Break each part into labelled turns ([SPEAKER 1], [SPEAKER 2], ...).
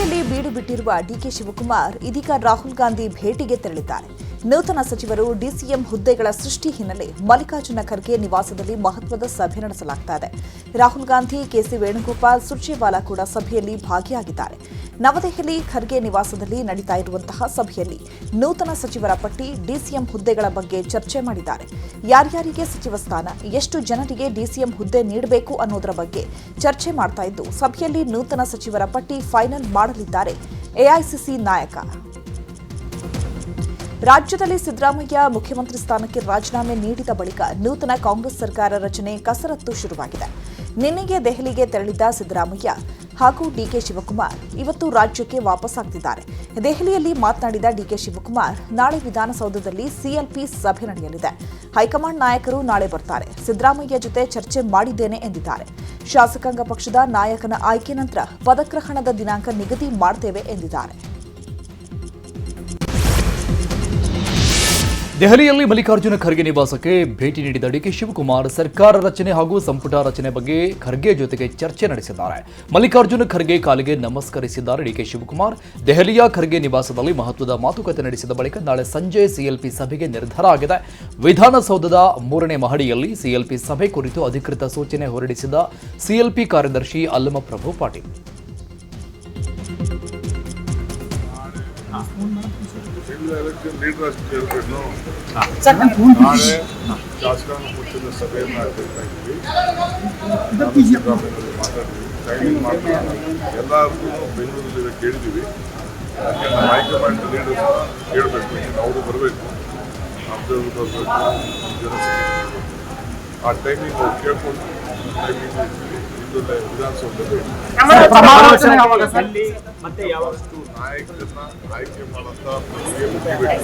[SPEAKER 1] ದೆಹಲಿಯಲ್ಲಿ ಬೀಡು ಬಿಟ್ಟಿರುವ ಡಿಕೆ ಶಿವಕುಮಾರ್ ಇದೀಗ ರಾಹುಲ್ ಗಾಂಧಿ ಭೇಟಿಗೆ ತೆರಳಿದ್ದಾರೆ. ನೂತನ ಸಚಿವರು ಡಿಸಿಎಂ ಹುದ್ದೆಗಳ ಸೃಷ್ಟಿ ಹಿನ್ನೆಲೆ ಮಲ್ಲಿಕಾರ್ಜುನ ಖರ್ಗೆ ನಿವಾಸದಲ್ಲಿ ಮಹತ್ವದ ಸಭೆ ನಡೆಸಲಾಗ್ತಾ ಇದೆ. ರಾಹುಲ್ ಗಾಂಧಿ, ಕೆಸಿ ವೇಣುಗೋಪಾಲ್, ಸುರ್ಜೇವಾಲಾ ಕೂಡ ಸಭೆಯಲ್ಲಿ ಭಾಗಿಯಾಗಿದ್ದಾರೆ. ನವದೆಹಲಿ ಖರ್ಗೆ ನಿವಾಸದಲ್ಲಿ ನಡೀತಾ ಇರುವಂತಹ ಸಭೆಯಲ್ಲಿ ನೂತನ ಸಚಿವರ ಪಟ್ಟಿ, ಡಿಸಿಎಂ ಹುದ್ದೆಗಳ ಬಗ್ಗೆ ಚರ್ಚೆ ಮಾಡಿದ್ದಾರೆ. ಯಾರ್ಯಾರಿಗೆ ಸಚಿವ ಸ್ಥಾನ, ಎಷ್ಟು ಜನರಿಗೆ ಡಿಸಿಎಂ ಹುದ್ದೆ ನೀಡಬೇಕು ಅನ್ನೋದರ ಬಗ್ಗೆ ಚರ್ಚೆ ಮಾಡ್ತಾ ಇದ್ದು, ಸಭೆಯಲ್ಲಿ ನೂತನ ಸಚಿವರ ಪಟ್ಟಿ ಫೈನಲ್ ಮಾಡಲಿದ್ದಾರೆ ಎಐಸಿಸಿ ನಾಯಕ. ರಾಜ್ಯದಲ್ಲಿ ಸಿದ್ದರಾಮಯ್ಯ ಮುಖ್ಯಮಂತ್ರಿ ಸ್ಥಾನಕ್ಕೆ ರಾಜೀನಾಮೆ ನೀಡಿದ ಬಳಿಕ ನೂತನ ಕಾಂಗ್ರೆಸ್ ಸರ್ಕಾರ ರಚನೆ ಕಸರತ್ತು ಶುರುವಾಗಿದೆ. ನಿನ್ನೆಗೆ ದೆಹಲಿಗೆ ತೆರಳಿದ್ದ ಸಿದ್ದರಾಮಯ್ಯ ಹಾಗೂ ಡಿಕೆ ಶಿವಕುಮಾರ್ ಇವತ್ತು ರಾಜ್ಯಕ್ಕೆ ವಾಪಸ್ಸಾಗ್ತಿದ್ದಾರೆ. ದೆಹಲಿಯಲ್ಲಿ ಮಾತನಾಡಿದ ಡಿಕೆ ಶಿವಕುಮಾರ್, ನಾಳೆ ವಿಧಾನಸೌಧದಲ್ಲಿ ಸಿಎಲ್ಪಿ ಸಭೆ ನಡೆಯಲಿದೆ. ಹೈಕಮಾಂಡ್ ನಾಯಕರು ನಾಳೆ ಬರ್ತಾರೆ. ಸಿದ್ದರಾಮಯ್ಯ ಜೊತೆ ಚರ್ಚೆ ಮಾಡಿದ್ದೇನೆ ಎಂದಿದ್ದಾರೆ. ಶಾಸಕಾಂಗ ಪಕ್ಷದ ನಾಯಕನ ಆಯ್ಕೆ ನಂತರ ಪದಗ್ರಹಣದ ದಿನಾಂಕ ನಿಗದಿ ಮಾಡ್ತೇವೆ ಎಂದಿದ್ದಾರೆ.
[SPEAKER 2] ದೆಹಲಿಯಲ್ಲಿ ಮಲ್ಲಿಕಾರ್ಜುನ ಖರ್ಗೆ ನಿವಾಸಕ್ಕೆ ಭೇಟಿ ನೀಡಿದ ಡಿಕೆ ಶಿವಕುಮಾರ್ ಸರ್ಕಾರ ರಚನೆ ಹಾಗೂ ಸಂಪುಟ ರಚನೆ ಬಗ್ಗೆ ಖರ್ಗೆ ಜೊತೆಗೆ ಚರ್ಚೆ ನಡೆಸಿದ್ದಾರೆ. ಮಲ್ಲಿಕಾರ್ಜುನ ಖರ್ಗೆ ಕಾಲಿಗೆ ನಮಸ್ಕರಿಸಿದ್ದಾರೆ ಡಿಕೆ ಶಿವಕುಮಾರ್. ದೆಹಲಿಯ ಖರ್ಗೆ ನಿವಾಸದಲ್ಲಿ ಮಹತ್ವದ ಮಾತುಕತೆ ನಡೆಸಿದ ಬಳಿಕ ನಾಳೆ ಸಂಜೆ ಸಿಎಲ್ಪಿ ಸಭೆಗೆ ನಿರ್ಧಾರ ಆಗಿದೆ. ವಿಧಾನಸೌಧದ 3ನೇ ಮಹಡಿಯಲ್ಲಿ ಸಿಎಲ್ಪಿ ಸಭೆ ಕುರಿತು ಅಧಿಕೃತ ಸೂಚನೆ ಹೊರಡಿಸಿದ ಸಿಎಲ್ಪಿ ಕಾರ್ಯದರ್ಶಿ ಅಲ್ಲಮಪ್ರಭು ಪಾಟೀಲ್,
[SPEAKER 3] ಎಲೆಕ್ಷನ್ ಲೀಡರ್ ಹೇಳ್ಬೇಕು. ನಾಳೆ ಶಾಸಕಾಂಗ ಪಕ್ಷದ ಸಭೆಯನ್ನು ಮಾಡಬೇಕಾಗಿದ್ವಿ. ನಾನು ಸಿದ್ದರಾಮಯ್ಯ ಮಾತಾಡಿದ್ವಿ, ಟೈಮಿಂಗ್ ಮಾಡ್ತಾ ಎಲ್ಲರಿಗೂ ಬೆಂಗಳೂರಲ್ಲಿ ಕೇಳಿದ್ದೀವಿ. ಯಾಕೆ ನಮ್ಮ ಹೈಕಮಾಂಡ್ ಲೀಡರ್ಸ್ ಕೇಳಬೇಕು, ಅವರು ಬರಬೇಕು, ಅಬ್ಸರ್ವರ್ ಬರಬೇಕು, ಜನ ಆ ಟೈಮಿಂಗ್ ಅವ್ರು ಕೇಳ್ಕೊಂಡು ಟೈಮಿಂಗ್ ವಿಧಾನಸೌಧದಲ್ಲಿ ನಾಯಕರನ್ನ ಆಯ್ಕೆ ಮಾಡುವಂತ ಪ್ರಕ್ರಿಯೆ ಮುಗಿಬೇಕು.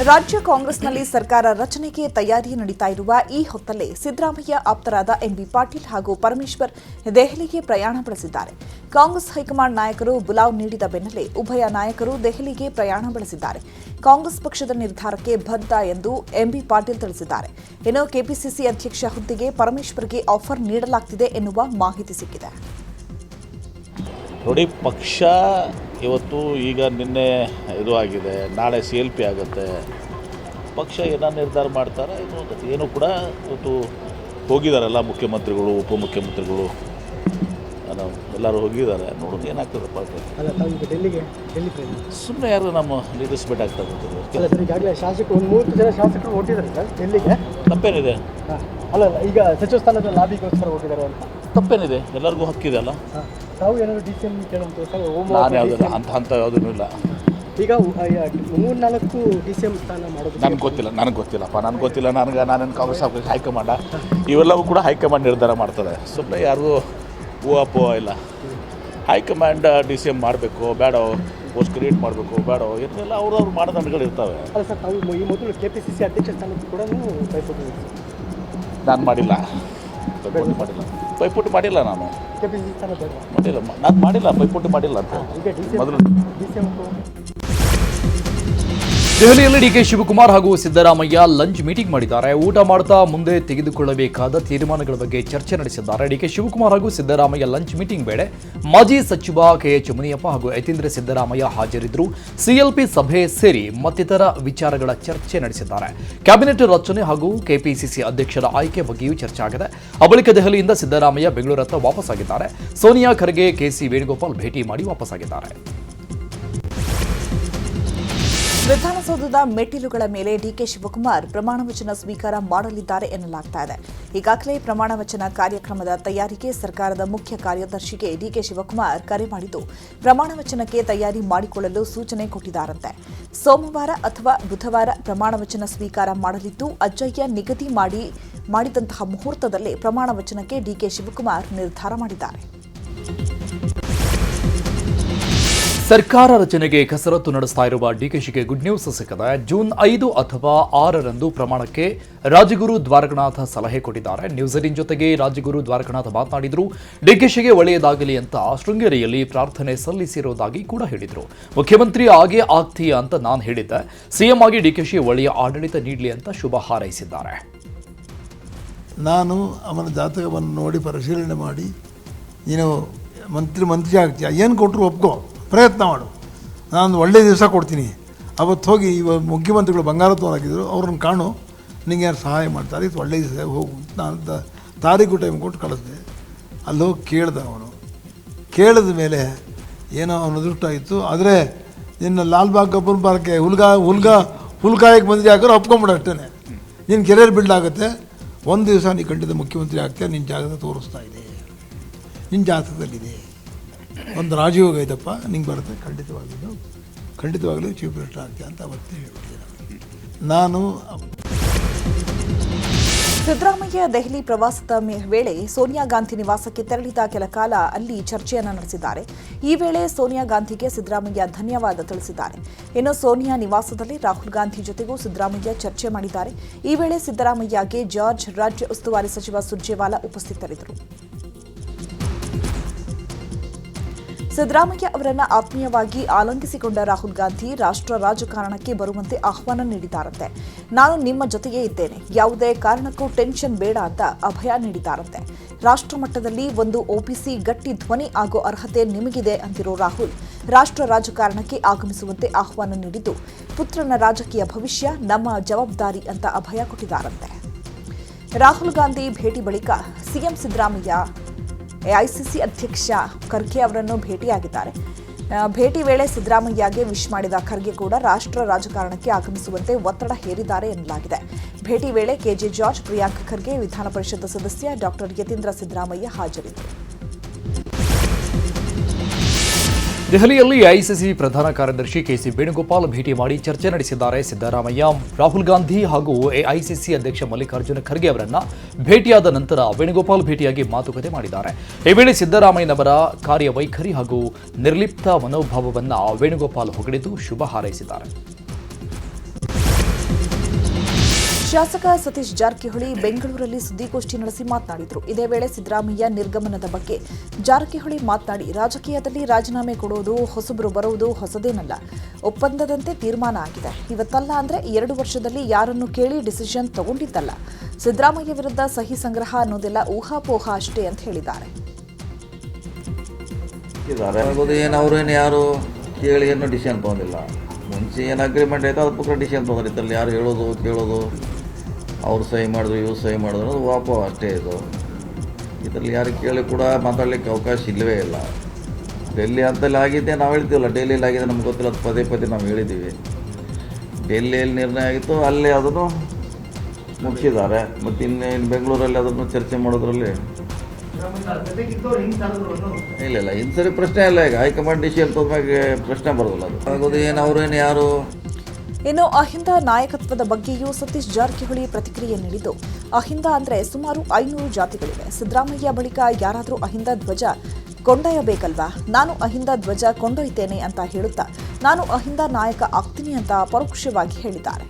[SPEAKER 1] ರಾಜ್ಯ ಕಾಂಗ್ರೆಸ್ನಲ್ಲಿ ಸರ್ಕಾರ ರಚನೆಗೆ ತಯಾರಿ ನಡೀತಾ ಇರುವ ಈ ಹೊತ್ತಲ್ಲೇ ಸಿದ್ದರಾಮಯ್ಯ ಆಪ್ತರಾದ ಎಂಬಿ ಪಾಟೀಲ್ ಹಾಗೂ ಪರಮೇಶ್ವರ್ ದೆಹಲಿಗೆ ಪ್ರಯಾಣ ಬೆಳೆಸಿದ್ದಾರೆ. ಕಾಂಗ್ರೆಸ್ ಹೈಕಮಾಂಡ್ ನಾಯಕರು ಬುಲಾವ್ ನೀಡಿದ ಬೆನ್ನಲ್ಲೇ ಉಭಯ ನಾಯಕರು ದೆಹಲಿಗೆ ಪ್ರಯಾಣ ಬೆಳೆಸಿದ್ದಾರೆ. ಕಾಂಗ್ರೆಸ್ ಪಕ್ಷದ ನಿರ್ಧಾರಕ್ಕೆ ಬದ್ಧ ಎಂದು ಎಂಬಿ ಪಾಟೀಲ್ ತಿಳಿಸಿದ್ದಾರೆ. ಇನ್ನು ಕೆಪಿಸಿಸಿ ಅಧ್ಯಕ್ಷ ಹುದ್ದೆಗೆ ಪರಮೇಶ್ವರ್ಗೆ ಆಫರ್ ನೀಡಲಾಗ್ತಿದೆ ಎನ್ನುವ ಮಾಹಿತಿ ಸಿಕ್ಕಿದೆ.
[SPEAKER 4] ನೋಡಿ, ಪಕ್ಷ ಇವತ್ತು ಈಗ ನಿನ್ನೆ ಇದು ಆಗಿದೆ, ನಾಳೆ ಸಿಎಲ್ಪಿ ಆಗುತ್ತೆ. ಪಕ್ಷ ಏನೋ ನಿರ್ಧಾರ ಮಾಡ್ತಾರೆ, ಏನು ಕೂಡ ಇವತ್ತು ಹೋಗಿದ್ದಾರೆಲ್ಲ ಮುಖ್ಯಮಂತ್ರಿಗಳು, ಉಪಮುಖ್ಯಮಂತ್ರಿಗಳು ಎಲ್ಲರೂ ಹೋಗಿದ್ದಾರೆ. ನೋಡೋದು ಏನಾಗ್ತದಪ್ಪ. ಸುಮ್ಮನೆ ಯಾರು ನಮ್ಮ ಲೀಡರ್ಸ್ ಬೇಕಾಗ್ತದೆ. ತಪ್ಪೇನಿದೆ?
[SPEAKER 5] ಈಗ ಸಚಿವ ಸ್ಥಾನದ ಲಾಬಿಗೋಸ್ಕರ ಹೋಗಿದ್ದಾರೆ ಅಂತ
[SPEAKER 4] ತಪ್ಪೇನಿದೆ? ಎಲ್ಲರಿಗೂ ಹಕ್ಕಿದೆ ಅಲ್ಲ.
[SPEAKER 5] ತಾವು ಏನಾದರೂ ಡಿಸಿಎಂ ಕೇಳುವಂಥ
[SPEAKER 4] ನಾನು ಯಾವುದಿಲ್ಲ ಅಂತ ಯಾವುದೂ ಇಲ್ಲ.
[SPEAKER 5] ಈಗ 3-4 ಡಿಸಿಎಂ ಸ್ಥಾನ ಮಾಡೋದು
[SPEAKER 4] ನನಗೆ ಗೊತ್ತಿಲ್ಲಪ್ಪ. ನನಗೆ ಗೊತ್ತಿಲ್ಲ. ನಾನೇನು ಕಾಂಗ್ರೆಸ್ ಹೈಕಮಾಂಡ, ಇವೆಲ್ಲವೂ ಕೂಡ ಹೈಕಮಾಂಡ್ ನಿರ್ಧಾರ ಮಾಡ್ತದೆ. ಸುಮ್ಮನೆ ಯಾರಿಗೂ ಹೂವು ಇಲ್ಲ. ಹೈಕಮಾಂಡ್ ಡಿಸಿಎಂ ಮಾಡಬೇಕು ಬೇಡೋ, ಪೋಸ್ಟ್ ಕ್ರಿಯೇಟ್ ಮಾಡಬೇಕು ಬೇಡೋ, ಏನೆಲ್ಲ ಅವ್ರು ಮಾನದಂಡಗಳು ಇರ್ತವೆ.
[SPEAKER 5] ಅಲ್ಲ ಸರ್, ತಾವು ಈ ಮೊದಲು ಕೆಪಿಸಿಸಿ ಅಧ್ಯಕ್ಷ ಸ್ಥಾನಕ್ಕೆ ಕೂಡ ಪೈಪೋಟಿ
[SPEAKER 4] ನಾನು ಮಾಡಿಲ್ಲ, ಪೈಪೋಟಿ ಮಾಡಿಲ್ಲ. ನಾನು
[SPEAKER 5] ಕೆಪಿಸಿಸಿ ಸ್ಥಾನ
[SPEAKER 4] ಮಾಡಿಲ್ಲ, ನಾನು ಮಾಡಿಲ್ಲ, ಪೈಪೋಟಿ ಮಾಡಿಲ್ಲ ಅಂತ ಮೊದಲು.
[SPEAKER 2] ದೆಹಲಿಯಲ್ಲಿ ಡಿಕೆ ಶಿವಕುಮಾರ್ ಹಾಗೂ ಸಿದ್ದರಾಮಯ್ಯ ಲಂಚ್ ಮೀಟಿಂಗ್ ಮಾಡಿದ್ದಾರೆ. ಊಟ ಮಾಡ್ತಾ ಮುಂದೆ ತೆಗೆದುಕೊಳ್ಳಬೇಕಾದ ತೀರ್ಮಾನಗಳ ಬಗ್ಗೆ ಚರ್ಚೆ ನಡೆಸಿದ್ದಾರೆ. ಡಿಕೆ ಶಿವಕುಮಾರ್ ಹಾಗೂ ಸಿದ್ದರಾಮಯ್ಯ ಲಂಚ್ ಮೀಟಿಂಗ್ ವೇಳೆ ಮಾಜಿ ಸಚಿವ ಕೆಎಚ್ ಮುನಿಯಪ್ಪ ಹಾಗೂ ಯತೀಂದ್ರ ಸಿದ್ದರಾಮಯ್ಯ ಹಾಜರಿದ್ದರು. ಸಿಎಲ್ಪಿ ಸಭೆ ಸೇರಿ ಮತ್ತಿತರ ವಿಚಾರಗಳ ಚರ್ಚೆ ನಡೆಸಿದ್ದಾರೆ. ಕ್ಯಾಬಿನೆಟ್ ರಚನೆ ಹಾಗೂ ಕೆಪಿಸಿಸಿ ಅಧ್ಯಕ್ಷರ ಆಯ್ಕೆ ಬಗ್ಗೆಯೂ ಚರ್ಚೆ ಆಗಿದೆ. ಆ ಬಳಿಕ ದೆಹಲಿಯಿಂದ ಸಿದ್ದರಾಮಯ್ಯ ಬೆಂಗಳೂರತ್ತ ವಾಪಸ್ಸಾಗಿದ್ದಾರೆ. ಸೋನಿಯಾ ಖರ್ಗೆ, ಕೆಸಿ ವೇಣುಗೋಪಾಲ್ ಭೇಟಿ ಮಾಡಿ ವಾಪಸ್ಸಾಗಿದ್ದಾರೆ.
[SPEAKER 1] ವಿಧಾನಸೌಧದ ಮೆಟ್ಟಿಲುಗಳ ಮೇಲೆ ಡಿಕೆ ಶಿವಕುಮಾರ್ ಪ್ರಮಾಣ ವಚನ ಸ್ವೀಕಾರ ಮಾಡಲಿದ್ದಾರೆ ಎನ್ನಲಾಗ್ತಾ ಇದೆ. ಈಗಾಗಲೇ ಪ್ರಮಾಣ ವಚನ ಕಾರ್ಯಕ್ರಮದ ತಯಾರಿಗೆ ಸರ್ಕಾರದ ಮುಖ್ಯ ಕಾರ್ಯದರ್ಶಿಗೆ ಡಿಕೆ ಶಿವಕುಮಾರ್ ಕರೆ ಮಾಡಿದ್ದು, ಪ್ರಮಾಣ ವಚನಕ್ಕೆ ತಯಾರಿ ಮಾಡಿಕೊಳ್ಳಲು ಸೂಚನೆ ಕೊಟ್ಟಿದ್ದಾರಂತೆ. ಸೋಮವಾರ ಅಥವಾ ಬುಧವಾರ ಪ್ರಮಾಣ ವಚನ ಸ್ವೀಕಾರ ಮಾಡಲಿದ್ದು, ಅಜ್ಜಯ್ಯ ನಿಗದಿ ಮಾಡಿದಂತಹ ಮುಹೂರ್ತದಲ್ಲೇ ಪ್ರಮಾಣ ವಚನಕ್ಕೆ ಡಿಕೆ ಶಿವಕುಮಾರ್ ನಿರ್ಧಾರ ಮಾಡಿದ್ದಾರೆ.
[SPEAKER 2] ಸರ್ಕಾರ ರಚನೆಗೆ ಕಸರತ್ತು ನಡೆಸ್ತಾ ಇರುವ ಡಿಕೆಶಿಗೆ ಗುಡ್ ನ್ಯೂಸ್ ಸಿಕ್ಕಿದೆ. ಜೂನ್ 5 ಅಥವಾ 6ರಂದು ಪ್ರಮಾಣಕ್ಕೆ ರಾಜಗುರು ದ್ವಾರಕನಾಥ ಸಲಹೆ ಕೊಟ್ಟಿದ್ದಾರೆ. ನ್ಯೂಸ್ 18 ಜೊತೆಗೆ ರಾಜಗುರು ದ್ವಾರಕನಾಥ ಮಾತನಾಡಿದ್ರು. ಡಿಕೆಶಿಗೆ ಒಳ್ಳೆಯದಾಗಲಿ ಅಂತ ಶೃಂಗೇರಿಯಲ್ಲಿ ಪ್ರಾರ್ಥನೆ ಸಲ್ಲಿಸಿರುವುದಾಗಿ ಕೂಡ ಹೇಳಿದ್ರು. ಮುಖ್ಯಮಂತ್ರಿ ಆಗೇ ಆಗ್ತೀಯಾ ಅಂತ ನಾನು ಹೇಳಿದ್ದೆ. ಸಿಎಂ ಆಗಿ ಡಿಕೆಶಿ ಒಳ್ಳೆಯ ಆಡಳಿತ ನೀಡಲಿ ಅಂತ ಶುಭ ಹಾರೈಸಿದ್ದಾರೆ.
[SPEAKER 6] ನಾನು ಅವನ ಜಾತಕವನ್ನು ನೋಡಿ ಪರಿಶೀಲನೆ ಮಾಡಿ ನೀನು ಮಂತ್ರಿ ಆಗ್ತೀಯ, ಏನು ಕೊಟ್ಟರು ಒಪ್ಕೋ, ಪ್ರಯತ್ನ ಮಾಡು, ನಾನು ಒಳ್ಳೆಯ ದಿವಸ ಕೊಡ್ತೀನಿ. ಅವತ್ತು ಹೋಗಿ ಇವಾಗ ಮುಖ್ಯಮಂತ್ರಿಗಳು ಬಂಗಾರತ್ವರಾಗಿದ್ದರು, ಅವ್ರನ್ನ ಕಾಣು, ನಿಂಗೆ ಯಾರು ಸಹಾಯ ಮಾಡ್ತಾರೆ, ಇದು ಒಳ್ಳೆಯ ದಿವಸ ಹೋಗು. ನಾನು ತಾರೀಕು ಟೈಮ್ ಕೊಟ್ಟು ಕಳಿಸಿದೆ. ಅಲ್ಲೋಗಿ ಕೇಳ್ದೆ. ಅವನು ಕೇಳಿದ ಮೇಲೆ ಏನೋ ಅವನ ಅದೃಷ್ಟ ಆಯಿತು. ಆದರೆ ನಿನ್ನ ಲಾಲ್ಬಾಗ್ ಕಬ್ಬನ್ ಪಾರ್ಕ್ಗೆ ಹುಲ್ಗಾಯಕ್ಕೆ ಮಂತ್ರಿ ಹಾಕೋರು ಒಪ್ಕೊಂಬಿಡ ಅಷ್ಟೇ. ನಿನ್ನ ಕೆರಿಯರ್ ಬಿಲ್ಡ್ ಆಗುತ್ತೆ. ಒಂದು ದಿವಸ ನೀನು ಖಂಡಿತ ಮುಖ್ಯಮಂತ್ರಿ ಆಗ್ತೀಯ, ನಿನ್ನ ಜಾಗದ ತೋರಿಸ್ತಾ ಇದೆ, ನಿನ್ನ ಜಾತಕದಲ್ಲಿದೆ, ಒಂದು ರಾಜಯೋಗ ಇದಪ್ಪ, ನಿಂಗೆ ಬರುತ್ತೆ, ಖಂಡಿತವಾಗಲೂ ಚೀಫ್ ಮಿನಿಸ್ಟರ್ ಆಗ್ತೀಯ ಅಂತ ಅವತ್ತೇ ಹೇಳ್ಬಿಟ್ಟಿದ್ದೆ ನಾನು.
[SPEAKER 1] ಸಿದ್ದರಾಮಯ್ಯ ದೆಹಲಿ ಪ್ರವಾಸದ ವೇಳೆ ಸೋನಿಯಾ ಗಾಂಧಿ ನಿವಾಸಕ್ಕೆ ತೆರಳಿದ ಕೆಲ ಕಾಲ ಅಲ್ಲಿ ಚರ್ಚೆಯನ್ನು ನಡೆಸಿದ್ದಾರೆ. ಈ ವೇಳೆ ಸೋನಿಯಾ ಗಾಂಧಿಗೆ ಸಿದ್ದರಾಮಯ್ಯ ಧನ್ಯವಾದ ತಿಳಿಸಿದ್ದಾರೆ. ಇನ್ನು ಸೋನಿಯಾ ನಿವಾಸದಲ್ಲಿ ರಾಹುಲ್ ಗಾಂಧಿ ಜೊತೆಗೂ ಸಿದ್ದರಾಮಯ್ಯ ಚರ್ಚೆ ಮಾಡಿದ್ದಾರೆ. ಈ ವೇಳೆ ಸಿದ್ದರಾಮಯ್ಯಗೆ ಜಾರ್ಜ್ ರಾಜ್ಯ ಉಸ್ತುವಾರಿ ಸಚಿವ ಸುರ್ಜೇವಾಲಾ ಉಪಸ್ಥಿತರಿದ್ದರು. ಸಿದ್ದರಾಮಯ್ಯ ಅವರನ್ನ ಆತ್ಮೀಯವಾಗಿ ಆಲಿಂಗಿಸಿಕೊಂಡ ರಾಹುಲ್ ಗಾಂಧಿ ರಾಷ್ಟ್ರ ರಾಜಕಾರಣಕ್ಕೆ ಬರುವಂತೆ ಆಹ್ವಾನ ನೀಡಿದ್ದಾರಂತೆ. ನಾನು ನಿಮ್ಮ ಜೊತೆಗೇ ಇದ್ದೇನೆ, ಯಾವುದೇ ಕಾರಣಕ್ಕೂ ಟೆನ್ಷನ್ ಬೇಡ ಅಂತ ಅಭಯ ನೀಡಿದ್ದಾರಂತೆ. ರಾಷ್ಟ್ರ ಮಟ್ಟದಲ್ಲಿ ಒಂದು ಒಬಿಸಿ ಗಟ್ಟಿ ಧ್ವನಿ ಆಗೋ ಅರ್ಹತೆ ನಿಮಗಿದೆ ಅಂತಿರೋ ರಾಹುಲ್ ರಾಷ್ಟ್ರ ರಾಜಕಾರಣಕ್ಕೆ ಆಗಮಿಸುವಂತೆ ಆಹ್ವಾನ ನೀಡಿದ್ದು, ಪುತ್ರನ ರಾಜಕೀಯ ಭವಿಷ್ಯ ನಮ್ಮ ಜವಾಬ್ದಾರಿ ಅಂತ ಅಭಯ ಕೊಟ್ಟಿದ್ದಾರಂತೆ. ರಾಹುಲ್ ಗಾಂಧಿ ಭೇಟಿ ಬಳಿಕ ಸಿಎಂ ಸಿದ್ದರಾಮಯ್ಯ ಎಐಸಿಸಿ ಅಧ್ಯಕ್ಷ ಖರ್ಗೆ ಅವರನ್ನು ಭೇಟಿಯಾಗಿದ್ದಾರೆ. ಭೇಟಿ ವೇಳೆ ಸಿದ್ದರಾಮಯ್ಯಗೆ ವಿಶ್ ಮಾಡಿದ ಖರ್ಗೆ ಕೂಡ ರಾಷ್ಟ್ರ ರಾಜಕಾರಣಕ್ಕೆ ಆಗಮಿಸುವಂತೆ ಒತ್ತಡ ಹೇರಿದ್ದಾರೆ ಎನ್ನಲಾಗಿದೆ. ಭೇಟಿ ವೇಳೆ ಕೆಜೆ ಜಾರ್ಜ್, ಪ್ರಿಯಾಂಕ್ ಖರ್ಗೆ, ವಿಧಾನ ಪರಿಷತ್ ಸದಸ್ಯ ಡಾಕ್ಟರ್ ಯತೀಂದ್ರ ಸಿದ್ದರಾಮಯ್ಯ ಹಾಜರಿದ್ದರು.
[SPEAKER 2] ದೆಹಲಿಯಲ್ಲಿ ಎಐಸಿಸಿ ಪ್ರಧಾನ ಕಾರ್ಯದರ್ಶಿ ಕೆಸಿ ವೇಣುಗೋಪಾಲ್ ಭೇಟಿ ಮಾಡಿ ಚರ್ಚೆ ನಡೆಸಿದ್ದಾರೆ. ಸಿದ್ದರಾಮಯ್ಯ, ರಾಹುಲ್ ಗಾಂಧಿ ಹಾಗೂ ಎಐಸಿಸಿ ಅಧ್ಯಕ್ಷ ಮಲ್ಲಿಕಾರ್ಜುನ ಖರ್ಗೆ ಅವರನ್ನ ಭೇಟಿಯಾದ ನಂತರ ವೇಣುಗೋಪಾಲ್ ಭೇಟಿಯಾಗಿ ಮಾತುಕತೆ ಮಾಡಿದ್ದಾರೆ. ಈ ವೇಳೆ ಸಿದ್ದರಾಮಯ್ಯನವರ ಕಾರ್ಯವೈಖರಿ ಹಾಗೂ ನಿರ್ಲಿಪ್ತ ಮನೋಭಾವವನ್ನು ವೇಣುಗೋಪಾಲ್ ಹೊಗಳಿದ್ದು ಶುಭ ಹಾರೈಸಿದ್ದಾರೆ.
[SPEAKER 1] ಶಾಸಕ ಸತೀಶ್ ಜಾರಕಿಹೊಳಿ ಬೆಂಗಳೂರಲ್ಲಿ ಸುದ್ದಿಗೋಷ್ಠಿ ನಡೆಸಿ ಮಾತನಾಡಿದರು. ಇದೇ ವೇಳೆ ಸಿದ್ದರಾಮಯ್ಯ ನಿರ್ಗಮನದ ಬಗ್ಗೆ ಜಾರಕಿಹೊಳಿ ಮಾತನಾಡಿ, ರಾಜಕೀಯದಲ್ಲಿ ರಾಜೀನಾಮೆ ಕೊಡುವುದು, ಹೊಸಬರು ಬರುವುದು ಹೊಸದೇನಲ್ಲ, ಒಪ್ಪಂದದಂತೆ ತೀರ್ಮಾನ ಆಗಿದೆ. ಇವತ್ತಲ್ಲ ಅಂದ್ರೆ 2 ವರ್ಷದಲ್ಲಿ ಯಾರನ್ನು ಕೇಳಿ ಡಿಸಿಷನ್ ತಗೊಂಡಿದ್ದಲ್ಲ. ಸಿದ್ದರಾಮಯ್ಯ ವಿರುದ್ಧ ಸಹಿ ಸಂಗ್ರಹ ಅನ್ನೋದೆಲ್ಲ ಊಹಾಪೋಹ ಅಷ್ಟೇ ಅಂತ ಹೇಳಿದ್ದಾರೆ.
[SPEAKER 7] ಅವ್ರೇನು ಯಾರು ಕೇಳಿ ಏನು ಡಿಸಿಷನ್ ತೊಗೊಂಡಿಲ್ಲ. ಮುಂಚೆ ಏನು ಅಗ್ರಿಮೆಂಟ್ ಆಯ್ತು ಅದ್ರ ಪ್ರಕಾರ ಡಿಸಿಷನ್ ತೊಗೊಂಡ್ರೆ ಇದ್ರಲ್ಲಿ ಯಾರು ಹೇಳೋದು ಕೇಳೋದು, ಅವ್ರು ಸಹಿ ಮಾಡಿದ್ರು ಇವ್ರು ಸಹಿ ಮಾಡಿದ್ರು ಅದು ವಾಪ ಅಷ್ಟೇ. ಇದರಲ್ಲಿ ಯಾರು ಕೇಳಿ ಕೂಡ ಮಾತಾಡಲಿಕ್ಕೆ ಅವಕಾಶ ಇಲ್ಲವೇ ಇಲ್ಲ. ಡೆಲ್ಲಿ ಅಂತಲ್ಲಿ ಆಗಿದೆ ನಾವು ಹೇಳ್ತೀವಲ್ಲ, ಡೆಲ್ಲಿಯಲ್ಲಿ ಆಗಿದೆ ನಮ್ಗೆ ಗೊತ್ತಿಲ್ಲ, ಅದು ಪದೇ ನಾವು ಹೇಳಿದ್ದೀವಿ. ಡೆಲ್ಲಿಯಲ್ಲಿ ನಿರ್ಣಯ ಆಗಿತ್ತು, ಅಲ್ಲೇ ಅದನ್ನು ಮುಗಿಸಿದ್ದಾರೆ. ಮತ್ತು ಇನ್ನು ಬೆಂಗಳೂರಲ್ಲಿ ಅದನ್ನು ಚರ್ಚೆ ಮಾಡೋದ್ರಲ್ಲಿ ಇಲ್ಲ ಇನ್ನು ಸರಿ ಪ್ರಶ್ನೆ ಇಲ್ಲ. ಈಗ ಹೈಕಮಾಂಡ್ ಡಿಸಿಷನ್ ತೊಗೊಂಡ್ಮೇಲೆ ಪ್ರಶ್ನೆ ಬರೋದಿಲ್ಲ. ಅದು ಆಗೋದು ಅವ್ರೇನು ಯಾರು.
[SPEAKER 1] ಇನ್ನು ಅಹಿಂದ ನಾಯಕತ್ವದ ಬಗ್ಗೆಯೂ ಸತೀಶ್ ಜಾರಕಿಹೊಳಿ ಪ್ರತಿಕ್ರಿಯೆ ನೀಡಿದ್ದು, ಅಹಿಂದ ಅಂದ್ರೆ ಸುಮಾರು 500 ಜಾತಿಗಳಿವೆ. ಸಿದ್ದರಾಮಯ್ಯ ಬಳಿಕ ಯಾರಾದರೂ ಅಹಿಂದ ಧ್ವಜ ಕೊಂಡೊಯ್ಯಬೇಕಲ್ವಾ? ನಾನು ಅಹಿಂದ ಧ್ವಜ ಕೊಂಡೊಯ್ತೇನೆ ಅಂತ ಹೇಳುತ್ತಾ, ನಾನು ಅಹಿಂದ ನಾಯಕ ಆಗ್ತೀನಿ ಅಂತ ಪರೋಕ್ಷವಾಗಿ ಹೇಳಿದ್ದಾರೆ.